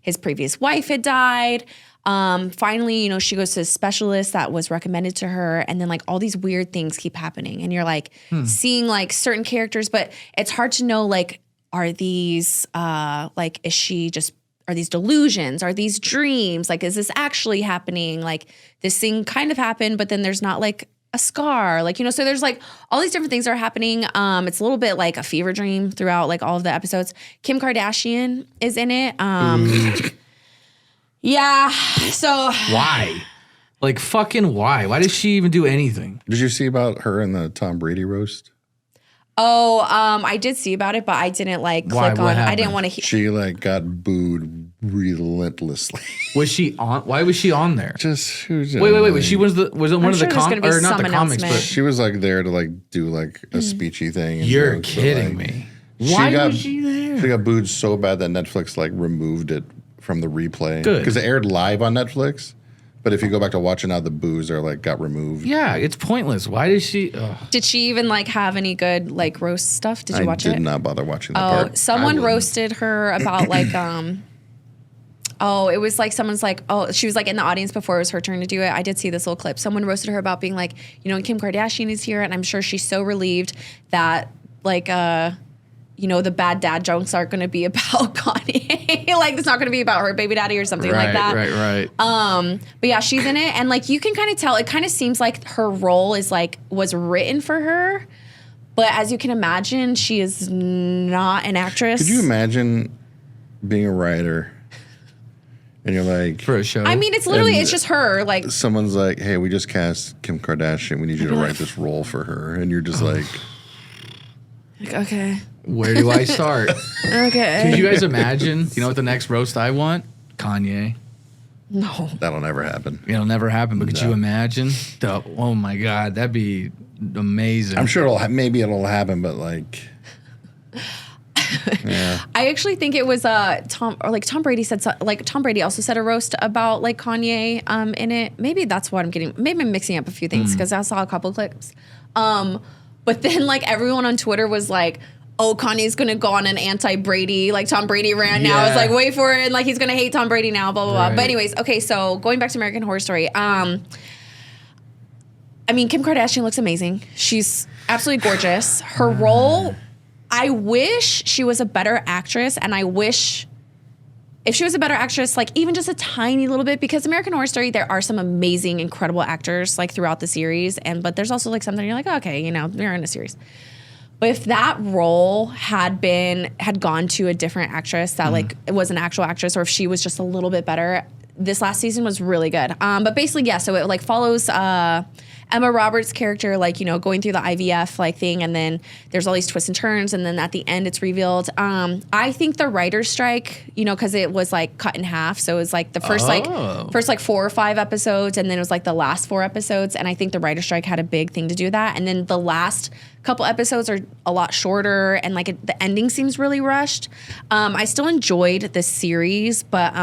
his previous wife had died. Finally, you know, she goes to a specialist that was recommended to her, and then like all these weird things keep happening, and you're like seeing like certain characters, but it's hard to know, like, are these like, is she just, are these delusions? Are these dreams? Like, is this actually happening? Like, this thing kind of happened, but then there's not like a scar, like, you know, so there's like all these different things are happening. It's a little bit like a fever dream throughout like all of the episodes. Kim Kardashian is in it. Yeah. So Why? Like, fucking why? Why does she even do anything? Did you see about her in the Tom Brady roast? I did see about it, but I didn't like Why? click What on. I happened? didn't want to hear. She like got booed relentlessly. Was she on? Why was she on there? Just who's Wait. She was it one of sure the there's gonna be or not some the comics, announcement. but She was like there to like do like a speechy thing. And you're jokes, but, kidding like, me. She Why got- was she there? She got booed so bad that Netflix like removed it from the replay. Good. Because it aired live on Netflix. But if you go back to watch it now, the boos are like got removed. Yeah, it's pointless. Why did she? Did she even like have any good like roast stuff? Did you watch I did it? not bother watching that Oh, part. someone wouldn't. roasted her about like oh, it was like someone's like, oh, she was like in the audience before it was her turn to do it. I did see this little clip. Someone roasted her about being like, you know, Kim Kardashian is here, and I'm sure she's so relieved that like you know, the bad dad jokes aren't going to be about Kanye. Like, it's not going to be about her baby daddy or something like that. Right. But yeah, she's in it, and like you can kind of tell. It kind of seems like her role is like was written for her, but as you can imagine, she is not an actress. Could you imagine being a writer and you're like, For a show. I mean, it's literally And it's just her. Like, someone's like, hey, we just cast Kim Kardashian. We need you to write this role for her. And you're just like, okay, where do I start? okay. Could you guys imagine? You know what the next roast I want? Kanye. No. that'll never happen. It'll never happen. But could you No. imagine? Oh my God, that'd be amazing. I'm sure maybe it'll happen, but like, yeah. I actually think it was Tom Brady said Tom Brady also said a roast about like Kanye in it. Maybe that's what I'm getting. Maybe I'm mixing up a few things because I saw a couple clips. But then like everyone on Twitter was like, oh, Kanye's gonna go on an anti-Brady, like Tom Brady ran now. It's Yeah. like, wait for it, and like he's gonna hate Tom Brady now, blah blah blah. Right. But anyways, okay, so going back to American Horror Story. I mean, Kim Kardashian looks amazing. She's absolutely gorgeous. Her role, I wish she was a better actress, and I wish if she was a better actress, like even just a tiny little bit, because American Horror Story, there are some amazing, incredible actors like throughout the series, but there's also like something you're like, okay, you know, you're in a series. But if that role had gone to a different actress that like was an actual actress, or if she was just a little bit better, this last season was really good. But basically, yeah, so it like follows Emma Roberts' character, like, you know, going through the IVF like thing, and then there's all these twists and turns, and then at the end it's revealed. I think the writer's strike, you know, because it was like cut in half, so it was like the first 4 or 5 episodes, and then it was like the last 4 episodes, and I think the writer's strike had a big thing to do with that. And then the last couple episodes are a lot shorter, and like the ending seems really rushed. I still enjoyed the series, but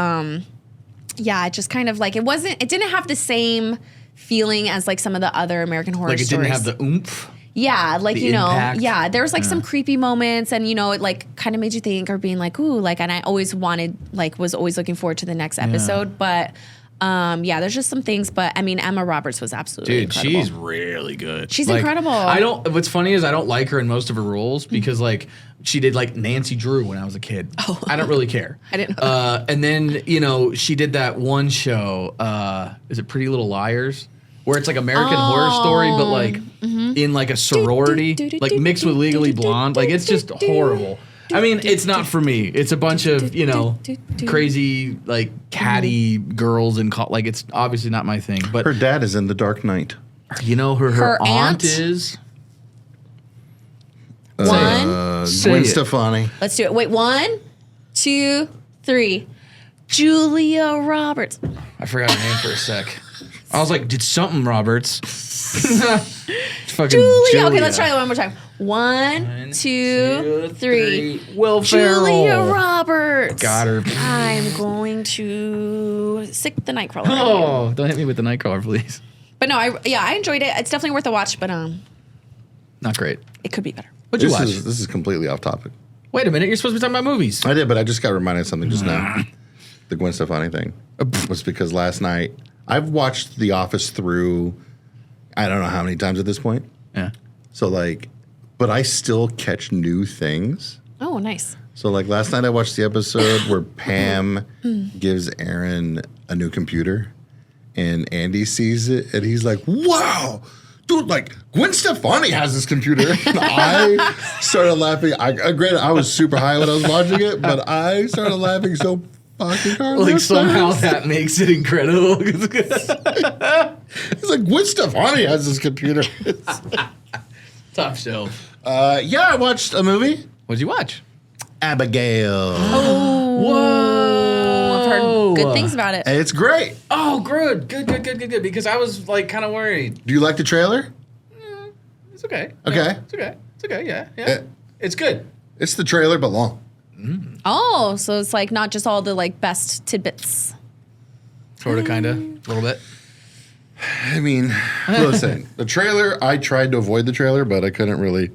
yeah, it just kind of like it didn't have the same feeling as like some of the other American Horror like it Stories. didn't have the oomph. Yeah, like, the you know, impact. yeah, there was like some creepy moments, and, you know, it like kind of made you think, or being like, ooh, like, and I always was always looking forward to the next episode. But yeah, there's just some things. But I mean, Emma Roberts was absolutely incredible. She's really good. She's Like, incredible. What's funny is I don't like her in most of her roles because like she did like Nancy Drew when I was a kid. Oh. I don't really care. I didn't know And then, you know, she did that one show, is it Pretty Little Liars? Where it's like American Horror Story, but like in like a sorority, like mixed with Legally Blonde. Like it's just horrible. I mean, it's not for me. It's a bunch of, you know, crazy like catty girls and like it's obviously not my thing. But Her dad is in The Dark Knight. you know who her Her aunt aunt? is? One. Say Gwen it. Stefani. Let's do it. Wait, 1, 2, 3. Julia Roberts. I forgot her name for a sec. I was like, did something Roberts? Fucking Julia. Okay, let's try it one more time. 1, 2, 2, 3. Will Julia Ferrell. Roberts. Got her. I'm going to stick the Nightcrawler. in. Oh, don't hit me with the Nightcrawler, please. But no, I enjoyed it. It's definitely worth a watch, but Not great. it could be better. What'd you watch? This is completely off topic. Wait a minute, you're supposed to be talking about movies. I did, but I just got reminded of something just now. The Gwen Stefani thing was because last night I've watched The Office through I don't know how many times at this point. Yeah. So like, but I still catch new things. Oh, nice. So like last night I watched the episode where Pam gives Aaron a new computer and Andy sees it and he's like, wow, dude, like Gwen Stefani has this computer. And I started laughing. Granted, I was super high when I was watching it, but I started laughing so fucking hard. Like last somehow night. that makes it incredible. He's like, Gwen Stefani has this computer. Top shelf. Yeah, I watched a movie. What'd you watch? Abigail. Whoa. I've heard good things about it. It's great. Oh, good. Good. Because I was like kind of worried. Do you like the trailer? It's okay. Okay. It's okay. Yeah. It's good. It's the trailer, but long. Oh, so it's like not just all the like best tidbits. Sort of, kind of, a little bit. I mean, listen, the trailer, I tried to avoid the trailer, but I couldn't really.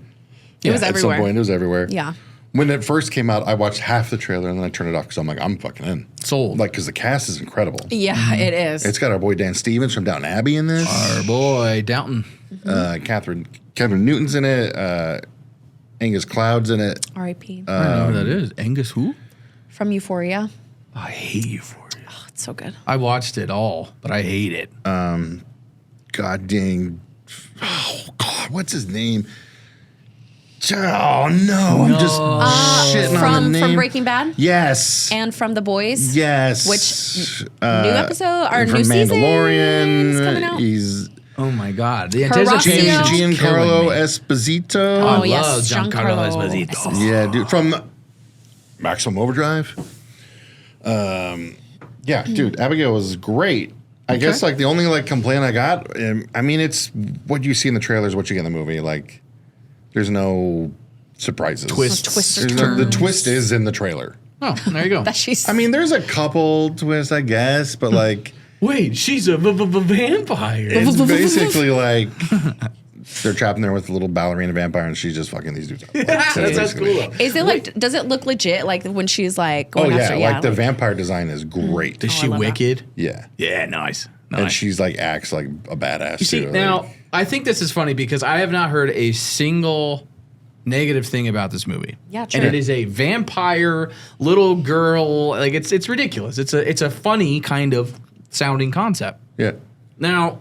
It was At everywhere. some point, it was everywhere. Yeah. When it first came out, I watched half the trailer and then I turned it off because I'm like, I'm fucking in. Sold. Like, because the cast is incredible. Yeah, it is. It's got our boy Dan Stevens from Downton Abbey in this. Our boy Downton. Catherine Newton's in it. Angus Cloud's in it. R.I.P. I don't know who that is. Angus who? From Euphoria. I hate Euphoria. Oh, it's so good. I watched it all, but I hate it. God dang. Oh, God, what's his name? Oh, no. I'm just shitting on the name. From Breaking Bad Yes. and from The Boys. Yes. Which new episode or from new season Mandalorian. is coming out? He's Oh my god. The Horacio. anticipation is killing Giancarlo me. Esposito. I Oh, yes, love Giancarlo Giancarlo Esposito. Yeah, dude. From Maximum Overdrive. Yeah, dude. Abigail was great. I guess like the only like complaint I got, I mean, it's what you see in the trailers, what you get in the movie. Like, there's no surprises. Twists. No twists or There's no- the turns. twist is in the trailer. Oh, there you go. That she's. I mean, there's a couple twists, I guess, but like, Wait, she's a vampire. it's basically like they're trapped in there with a little ballerina vampire, and she's just fucking these dudes up. Like, That's basically- cool. Is it like? Does it look legit? Like when she's like Oh going yeah, after? like the vampire design is great. Is she I love that. wicked? Yeah, Yeah, nice. and she's like acts like a badass You see, too. now, Like, I think this is funny because I have not heard a single negative thing about this movie. Yeah, And true. it is a vampire little girl. Like it's ridiculous. It's a funny kind of sounding concept. yeah, Now,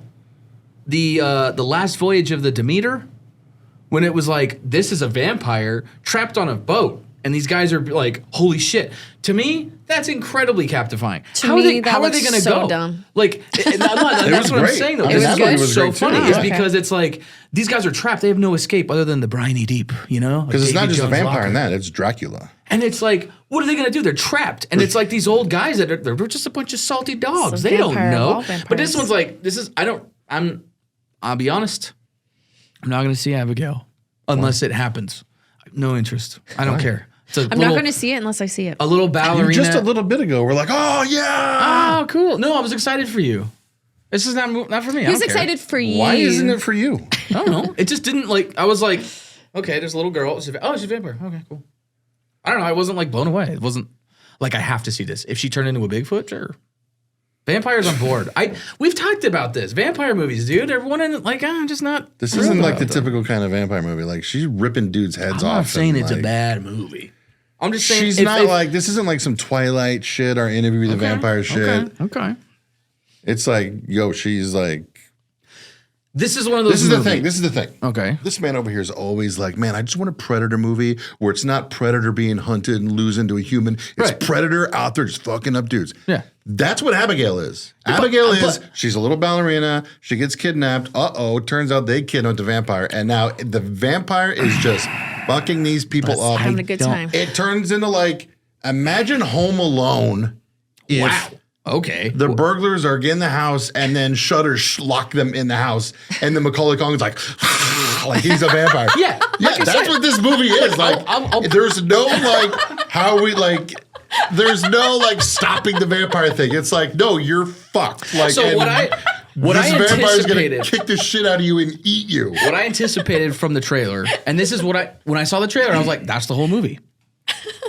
the last voyage of the Demeter, when it was like this is a vampire trapped on a boat, and these guys are like, holy shit. To me, that's incredibly captifying. To how me, are they, that how are they looks going to so go? dumb. Like, that's was what I'm great. saying though. I mean, That's that what's movie was so great, too. funny Yeah. is Okay. because it's like these guys are trapped. They have no escape other than the briny deep, you know? because it's not just a Jones' vampire locker. in that; it's Dracula. And it's like, what are they going to do? They're trapped. And it's like these old guys that they're just a bunch of salty dogs. So They don't vampire of all know. vampires. But this one's like, I'll be honest. I'm not going to see Abigail unless it happens. No interest. I don't care. It's a I'm not going to see it unless I see it. a little ballerina. Just a little bit ago, we're like, oh yeah. Oh, cool. No, I was excited for you. This is not for me. I Who's don't care. excited for you? Why isn't it for you? I don't know. It just didn't like. I was like, okay, there's a little girl. She's a vampire. Okay, cool. I don't know. I wasn't like blown away. It wasn't like I have to see this. If she turned into a Bigfoot, sure. Vampires on board. We've talked about this. Vampire movies, dude. Everyone in like, I'm just not. This thrilled isn't like the about them. typical kind of vampire movie. Like she's ripping dudes' heads I'm off. not saying and, it's a like, bad movie. I'm just saying She's not like this. Isn't like some Twilight shit or Interview with the Vampire shit. Okay. It's like, yo, she's like. This is one of those. This is the movies- thing. This is the thing. Okay. This man over here is always like, man, I just want a Predator movie where it's not Predator being hunted and losing to a human. It's Right. Predator out there just fucking up dudes. Yeah. That's what Abigail is. Abigail is, she's a little ballerina. She gets kidnapped. Turns out they kidnapped the vampire. And now the vampire is just fucking these people up. Having a good time. It turns into like, imagine Home Alone. If Wow. Okay. the burglars are in the house and then shutters lock them in the house, and then Macaulay Culkin's like he's a vampire. Yeah. Yeah, that's what this movie is. Like, there's no there's no like stopping the vampire thing. It's like, no, you're fucked. Like, So what I this vampire's gonna anticipated, kick the shit out of you and eat you. what I anticipated from the trailer, and this is what when I saw the trailer, I was like, that's the whole movie.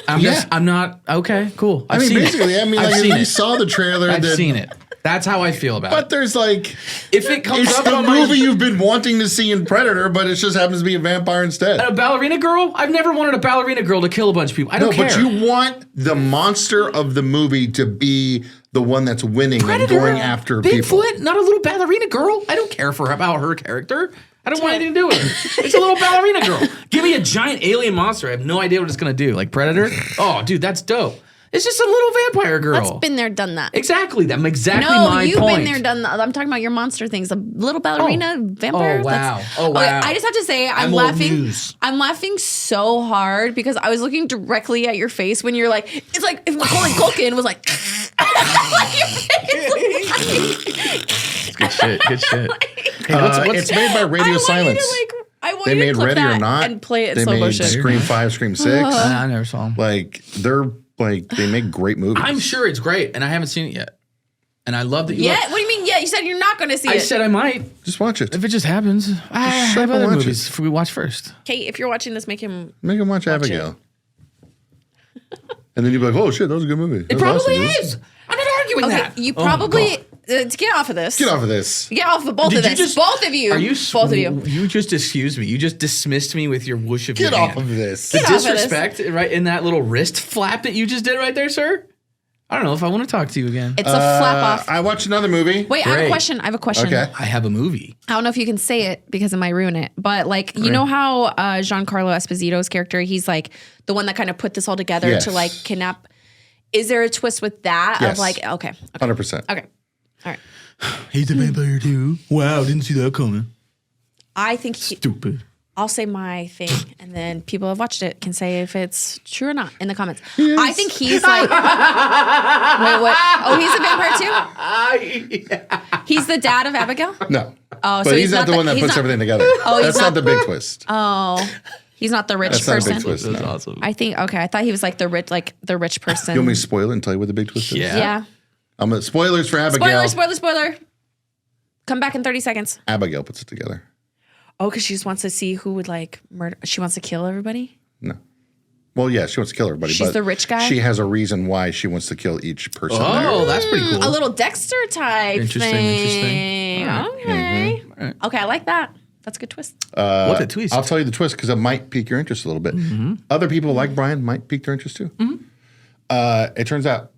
I'm not okay. Cool. I've seen basically, it. I mean, I've like, seen if you it. saw the trailer, I've then, seen it. That's how I feel about but it. there's like, If it comes it's up the on movie you've been wanting to see in Predator, but it just happens to be a vampire instead. a ballerina girl, I've never wanted a ballerina girl to kill a bunch of people. I don't care. But you want the monster of the movie to be the one that's winning Predator, and going after people. Bigfoot, not a little ballerina girl. I don't care about her character. I don't want anything to do with her. It's a little ballerina girl. Give me a giant alien monster. I have no idea what it's gonna do. Like Predator. Oh, dude, that's dope. It's just a little vampire girl. That's been there, done that. Exactly. That's exactly No, my you've point. been there, done that. I'm talking about your monster things. A little ballerina vampire. Oh, wow. Oh, Okay, wow. I just have to say, I'm old laughing. news. I'm laughing so hard because I was looking directly at your face when you're like, it's like if Macaulay Culkin was like, Good shit. Good shit. Hey, It's made by Radio Silence. I want They you to made clip Ready or that Not. and play it They in slow made motion. Scream 5, Scream 6. I never saw him. Like, they're like, they make great movies. I'm sure it's great, and I haven't seen it yet. And I love that you. Yeah, look- what do you mean? Yeah, you said you're not going to see I it. said I might Just watch it. if it just happens. I shut have up and other watch movies if we watch first. Okay, if you're watching this, make him. Make him watch Abigail. And then you'll be like, oh shit, that was a good movie. It probably is. I'm not arguing Okay, that. you Oh, probably God. to get off of this. Get off of this. Get off of both Did of you this. just- Both of you. Are you? Both of you. You just excused me. You just dismissed me with your whoosh of Get your off hand. of this. The Get off of this. disrespect right in that little wrist flap that you just did right there, sir. I don't know if I want to talk to you again. It's a flap off. I watched another movie. Wait, I have a Great. question. I have a question. Okay. I have a movie. I don't know if you can say it because it might ruin it, but like, you know how Giancarlo Esposito's character, he's like the one that kind of put this all together Yes. to like kidnap. Is there a twist with that Yes. of like, okay, 100%. okay, all right. He's a vampire too. Wow, didn't see that coming. I think Stupid. I'll say my thing, and then people have watched it can say if it's true or not in the comments. I think he's like, wait, what? Oh, he's a vampire too. He's the dad of Abigail. No. Oh, But so he's not the one that he's puts not- everything together. he's That's not the big twist. Oh, he's not the rich That's not a person. big twist. That's No. awesome. I think okay. I thought he was like the rich person. You want me to spoil it and tell you what the big twist is? Yeah. Yeah. I'm gonna spoilers for Abigail. Spoiler. Come back in 30 seconds. Abigail puts it together. Oh, because she just wants to see who would like murder. She wants to kill everybody. No. Well, yeah, she wants to kill everybody. She's but the rich guy? She has a reason why she wants to kill each person Oh, there. that's pretty cool. A little Dexter type Interesting, thing. interesting. Okay. All right. Okay, I like that. That's a good twist. What a twist. I'll tell you the twist because it might pique your interest a little bit. Other people like Brian might pique their interest too. It turns out,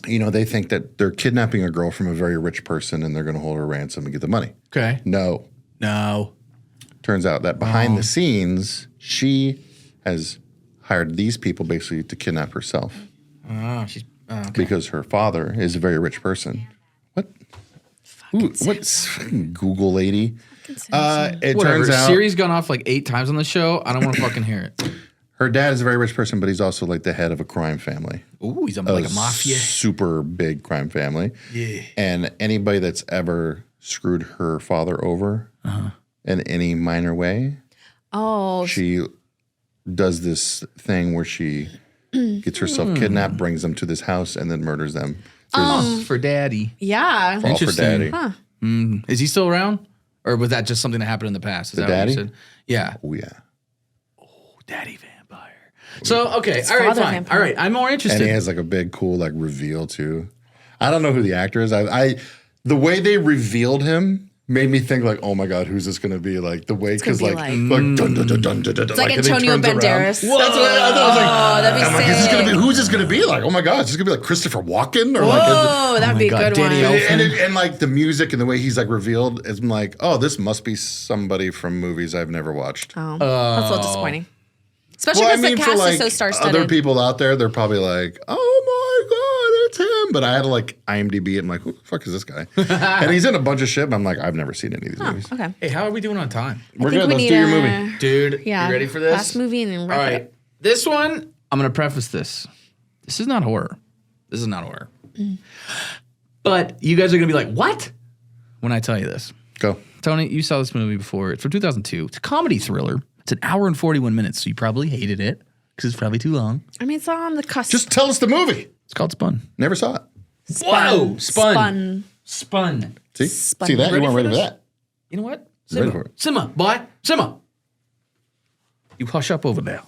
they think that they're kidnapping a girl from a very rich person and they're going to hold her ransom and get the money. Okay. No. Turns out that behind the scenes, she has hired these people basically to kidnap herself She's because her father is a very rich person. What? Ooh, what's Google lady? It whatever. turns out Siri's gone off like 8 times on the show. I don't want to fucking hear it. her dad is a very rich person, but he's also like the head of a crime family. Ooh, he's like a mafia. Super big crime family. Yeah. And anybody that's ever screwed her father over in any minor way, Oh, she does this thing where she gets herself kidnapped, brings them to this house, and then murders them. For daddy. yeah. All for Interesting. daddy. Is he still around? Or was that just something that happened in the past? Is The that what you daddy? said? Yeah. Oh, yeah. Daddy vampire. So, okay. All right, father fine. vampire. All right. I'm more And interested. he has like a big, cool like reveal too. I don't know who the actor is. I the way they revealed him made me think like, oh my god, who's this going to be? Like the way because gonna like, be dun, dun, dun, dun, dun, dun, dun, It's like and he Antonio turns around. Banderas. That's what I thought. I was like, Oh, that'd be I'm like, sick. is this gonna be, who's this going to be? Like, oh my god, is this going to be like Christopher Walken or like? Oh, that'd be a God, good one. Danny Elfman. And like the music and the way he's like revealed, is like, oh, this must be somebody from movies I've never watched. Oh, that's a little disappointing. Especially Well, I because mean, the for cast like is so other star-studded. people out there, they're probably like, "Oh my god, it's him!" him, but I had to like IMDb it. I'm like, who the fuck is this guy? And he's in a bunch of shit. But I'm like, I've never seen any of these movies. Okay. Hey, how are we doing on time? We're think good. we Let's need do your a- movie. Dude, Yeah. you ready for this? Last movie and then All wrap it right. up. This one, I'm going to preface this. This is not horror. This is not horror. But you guys are going to be like, what? When I tell you this. Go. Tony, you saw this movie before. It's from 2002. It's a comedy thriller. It's an hour and 41 minutes, so you probably hated it because it's probably too long. I mean, it's on the cusp. Just tell us the movie. It's called Spun. Never saw it. Whoa! Spun. Spun. See? Spun. See that? You Ready weren't for ready for this? that. You know what? Ready Simmer. for it. Simmer, boy. Simmer. You hush up over there.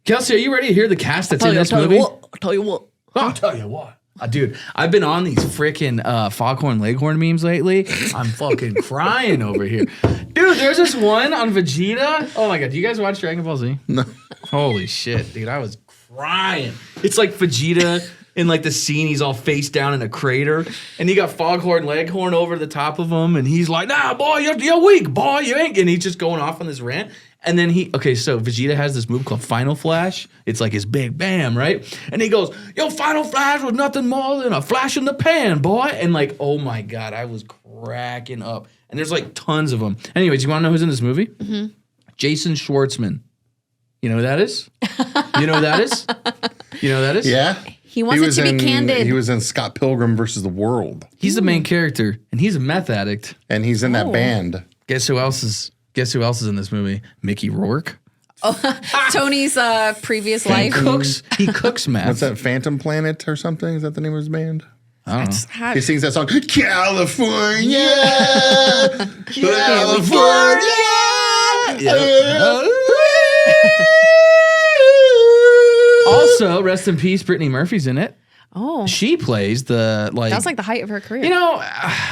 Kelsey, are you ready to hear the cast that's in this movie? I'll tell you what. I'll tell you what. Dude, I've been on these freaking Foghorn Leghorn memes lately. I'm fucking crying over here. Dude, there's this one on Vegeta. Oh my God. Do you guys watch Dragon Ball Z? No. Holy shit, dude. I was crying. It's like Vegeta in like the scene. He's all face down in a crater. And you got Foghorn Leghorn over the top of him. And he's like, nah, boy, you're weak, boy. You ain't. And he's just going off on this rant. And then so Vegeta has this move called Final Flash. It's like his big bam, right? And he goes, yo, Final Flash was nothing more than a flash in the pan, boy. And like, oh my God, I was cracking up. And there's like tons of them. Anyways, you want to know who's in this movie? Mm-hmm. Jason Schwartzman. You know who that is? You know who that is? You know who that is? Yeah. He wants it to be candid. He was in Scott Pilgrim versus the World. He's the main character, and he's a meth addict. And he's in that band. Guess who else is in this movie? Mickey Rourke. Tony's previous life. He cooks meth. What's that? Phantom Planet or something? Is that the name of his band? I don't know. He sings that song, California, California. Also, rest in peace, Brittany Murphy's in it. Oh, She plays the like. that's like the height of her career. You know,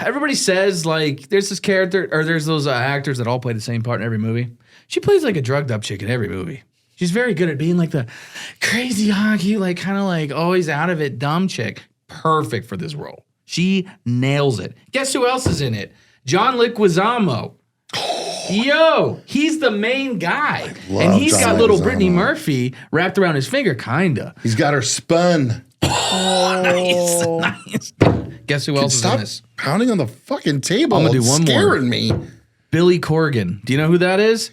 everybody says like there's this character or there's those actors that all play the same part in every movie. She plays like a drugged up chick in every movie. She's very good at being like the crazy hockey, like kind of like always out of it, dumb chick. Perfect for this role. She nails it. Guess who else is in it? John Leguizamo. Yo, he's the main guy. And he's John got little Leguizamo. Brittany Murphy wrapped around his finger, kinda. He's got her spun. Nice. Guess who else is in Stop this? pounding on the fucking table. I'm gonna do It's one more. scaring me. Billy Corgan. Do you know who that is?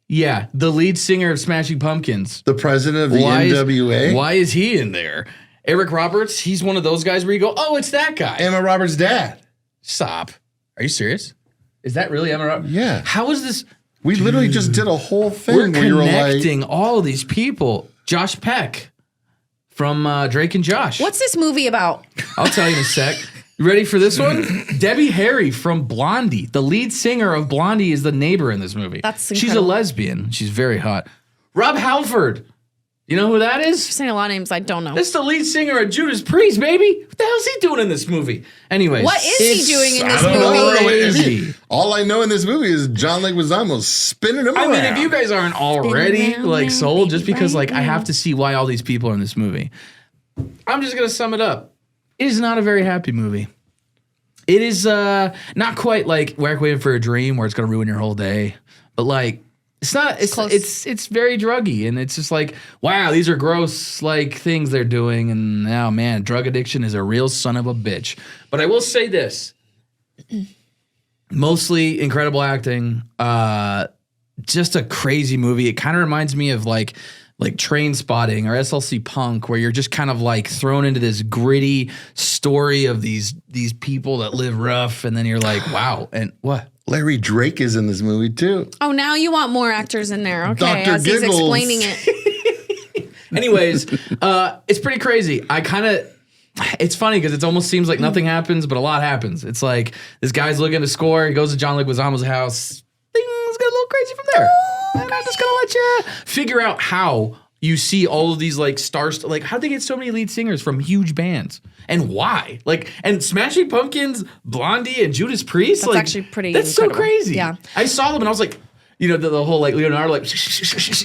Yeah, the lead singer of Smashing Pumpkins. The president of the NWA. Why is he in there? Eric Roberts, he's one of those guys where you go, oh, it's that guy. Emma Roberts' dad. Stop. Are you serious? Is that really Emma Roberts? Yeah. How is this? We literally just did a whole thing We're where you were like, connecting all these people. Josh Peck from Drake and Josh. What's this movie about? I'll tell you in a sec. You ready for this one? Debbie Harry from Blondie. The lead singer of Blondie is the neighbor in this movie. That's She's a incredible. lesbian. She's very hot. Rob Halford. You know who that You're is? saying a lot of names I don't know. That's the lead singer of Judas Priest, baby. What the hell's he doing in this movie? Anyways. What is he it's doing in this I don't know. movie? Crazy. all I know in this movie is John Leguizamo spinning him I around. mean, if you guys aren't already around like now, sold, just baby, because like right I have now. to see why all these people are in this movie. I'm just gonna sum it up. It is not a very happy movie. It is not quite like Requiem for a Dream where it's gonna ruin your whole day, but like it's not. Close. It's very druggy, and it's just like wow, these are gross like things they're doing, and now man, drug addiction is a real son of a bitch. But I will say this: mostly incredible acting. Just a crazy movie. It kind of reminds me of like Train Spotting or SLC Punk, where you're just kind of like thrown into this gritty story of these people that live rough, and then you're like, wow, and what? Larry Drake is in this movie too. Oh, now you want more actors in there. Okay, Dr. as he's Giggles. explaining it. Anyways, it's pretty crazy. It's funny because it almost seems like nothing happens, but a lot happens. It's like this guy's looking to score. He goes to John Leguizamo's house. Things get a little crazy from there. And I'm just gonna let you figure out how you see all of these like stars. Like, how'd they get so many lead singers from huge bands, and why? Like, and Smashing Pumpkins, Blondie, and Judas Priest. That's like, actually pretty That's so incredible. crazy. Yeah. I saw them and I was like, you know, the whole like Leonardo, like,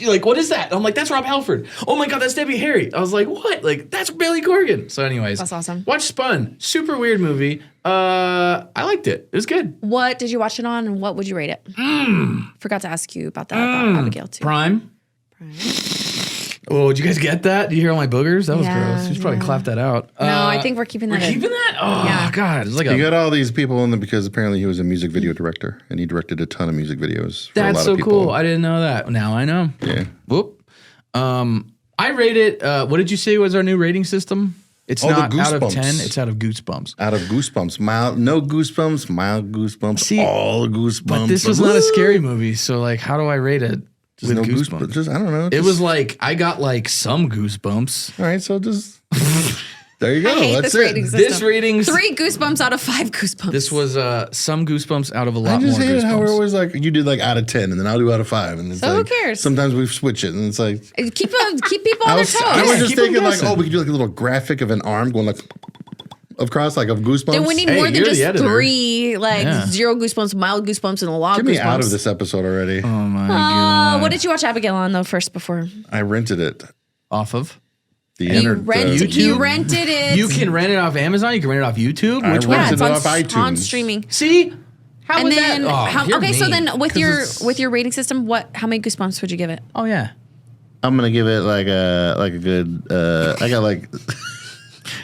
like, what is that? And I'm like, that's Rob Halford. Oh my God, that's Debbie Harry. I was like, what? Like, that's Billy Corgan. So, anyways, That's awesome. Watch Spun. Super weird movie. I liked it. It was good. What did you watch it on, and what would you rate it? Forgot to ask you about that about Abigail too. Prime. Oh, did you guys get that? Did you hear all my boogers? That was Yeah, gross. You should probably yeah. clap that out. No, I think we're keeping that. We're in. keeping that? Oh, Yeah. God. It's like You a, got all these people in there because apparently he was a music video director and he directed a ton of music videos. For a that's lot so of people. cool. I didn't know that. Now I know. Yeah. Whoop. I rate it. What did you say was our new rating system? It's Oh, the not out of Goosebumps. 10. It's out of goosebumps. Out of Goosebumps, mild, no Goosebumps, mild Goosebumps, See, all Goosebumps. But this was not a scary movie. So, like, how do I rate it with no goosebumps? Just, I don't know. It was like, I got like some goosebumps. All right, so just there you go. I hate That's this it. rating system. This ratings. 3 goosebumps out of 5 goosebumps. This was some goosebumps out of a I lot more just hate it how we're goosebumps. always like you did like out of 10 and then I'll do out of 5 and it's So who like cares? sometimes we switch it and it's like keep people on their toes. I was just keep 'em thinking like guessing. we could do like a little graphic of an arm going like across like of Goosebumps. Then we need Hey, more than you're just the editor. 3, like Yeah. 0 goosebumps, mild goosebumps, and a lot Get of me goosebumps. out of this episode already. Oh my God. What did you watch Abigail on though first before? I rented it. Off of? The You inner rented it. You can rent it off Amazon. You can rent it off YouTube. I Which rented one? yeah, it's it on, off on iTunes. streaming. See? How And was then that? Oh, you're okay, so mean. then with 'Cause your it's- with your rating system, how many goosebumps would you give it? Oh, yeah. I'm gonna give it like a good. I got like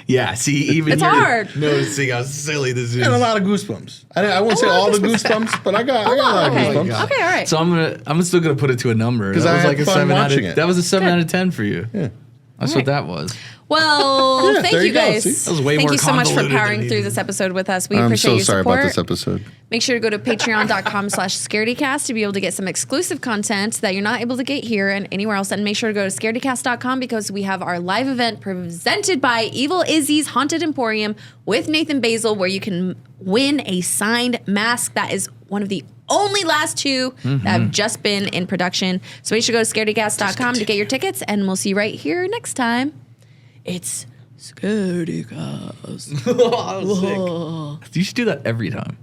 Yeah, see, even It's you're hard. noticing how silly this is. a lot of Goosebumps. I won't say all the Goosebumps, but I got a lot of okay. Goosebumps. Okay, all right. So I'm still gonna put it to a number. 'Cause That I was had like a fun 7 out of watching it. that was a 7 out of 10 for you. Yeah. That's what that was. Well, Yeah, thank there you you go. guys. See? That was way Thank more you so much for convoluted powering than through you- this episode with us. We I'm appreciate so your sorry support. about this episode. Make sure to go to patreon.com/scaredycast to be able to get some exclusive content that you're not able to get here and anywhere else. And make sure to go to scaredycast.com because we have our live event presented by Evil Izzy's Haunted Emporium with Nathan Basil, where you can win a signed mask that is one of the only last 2 that have just been in production. So make sure to go to scaredycast.com to get your tickets, and we'll see you right here next time. It's Scaredycast. You should do that every time.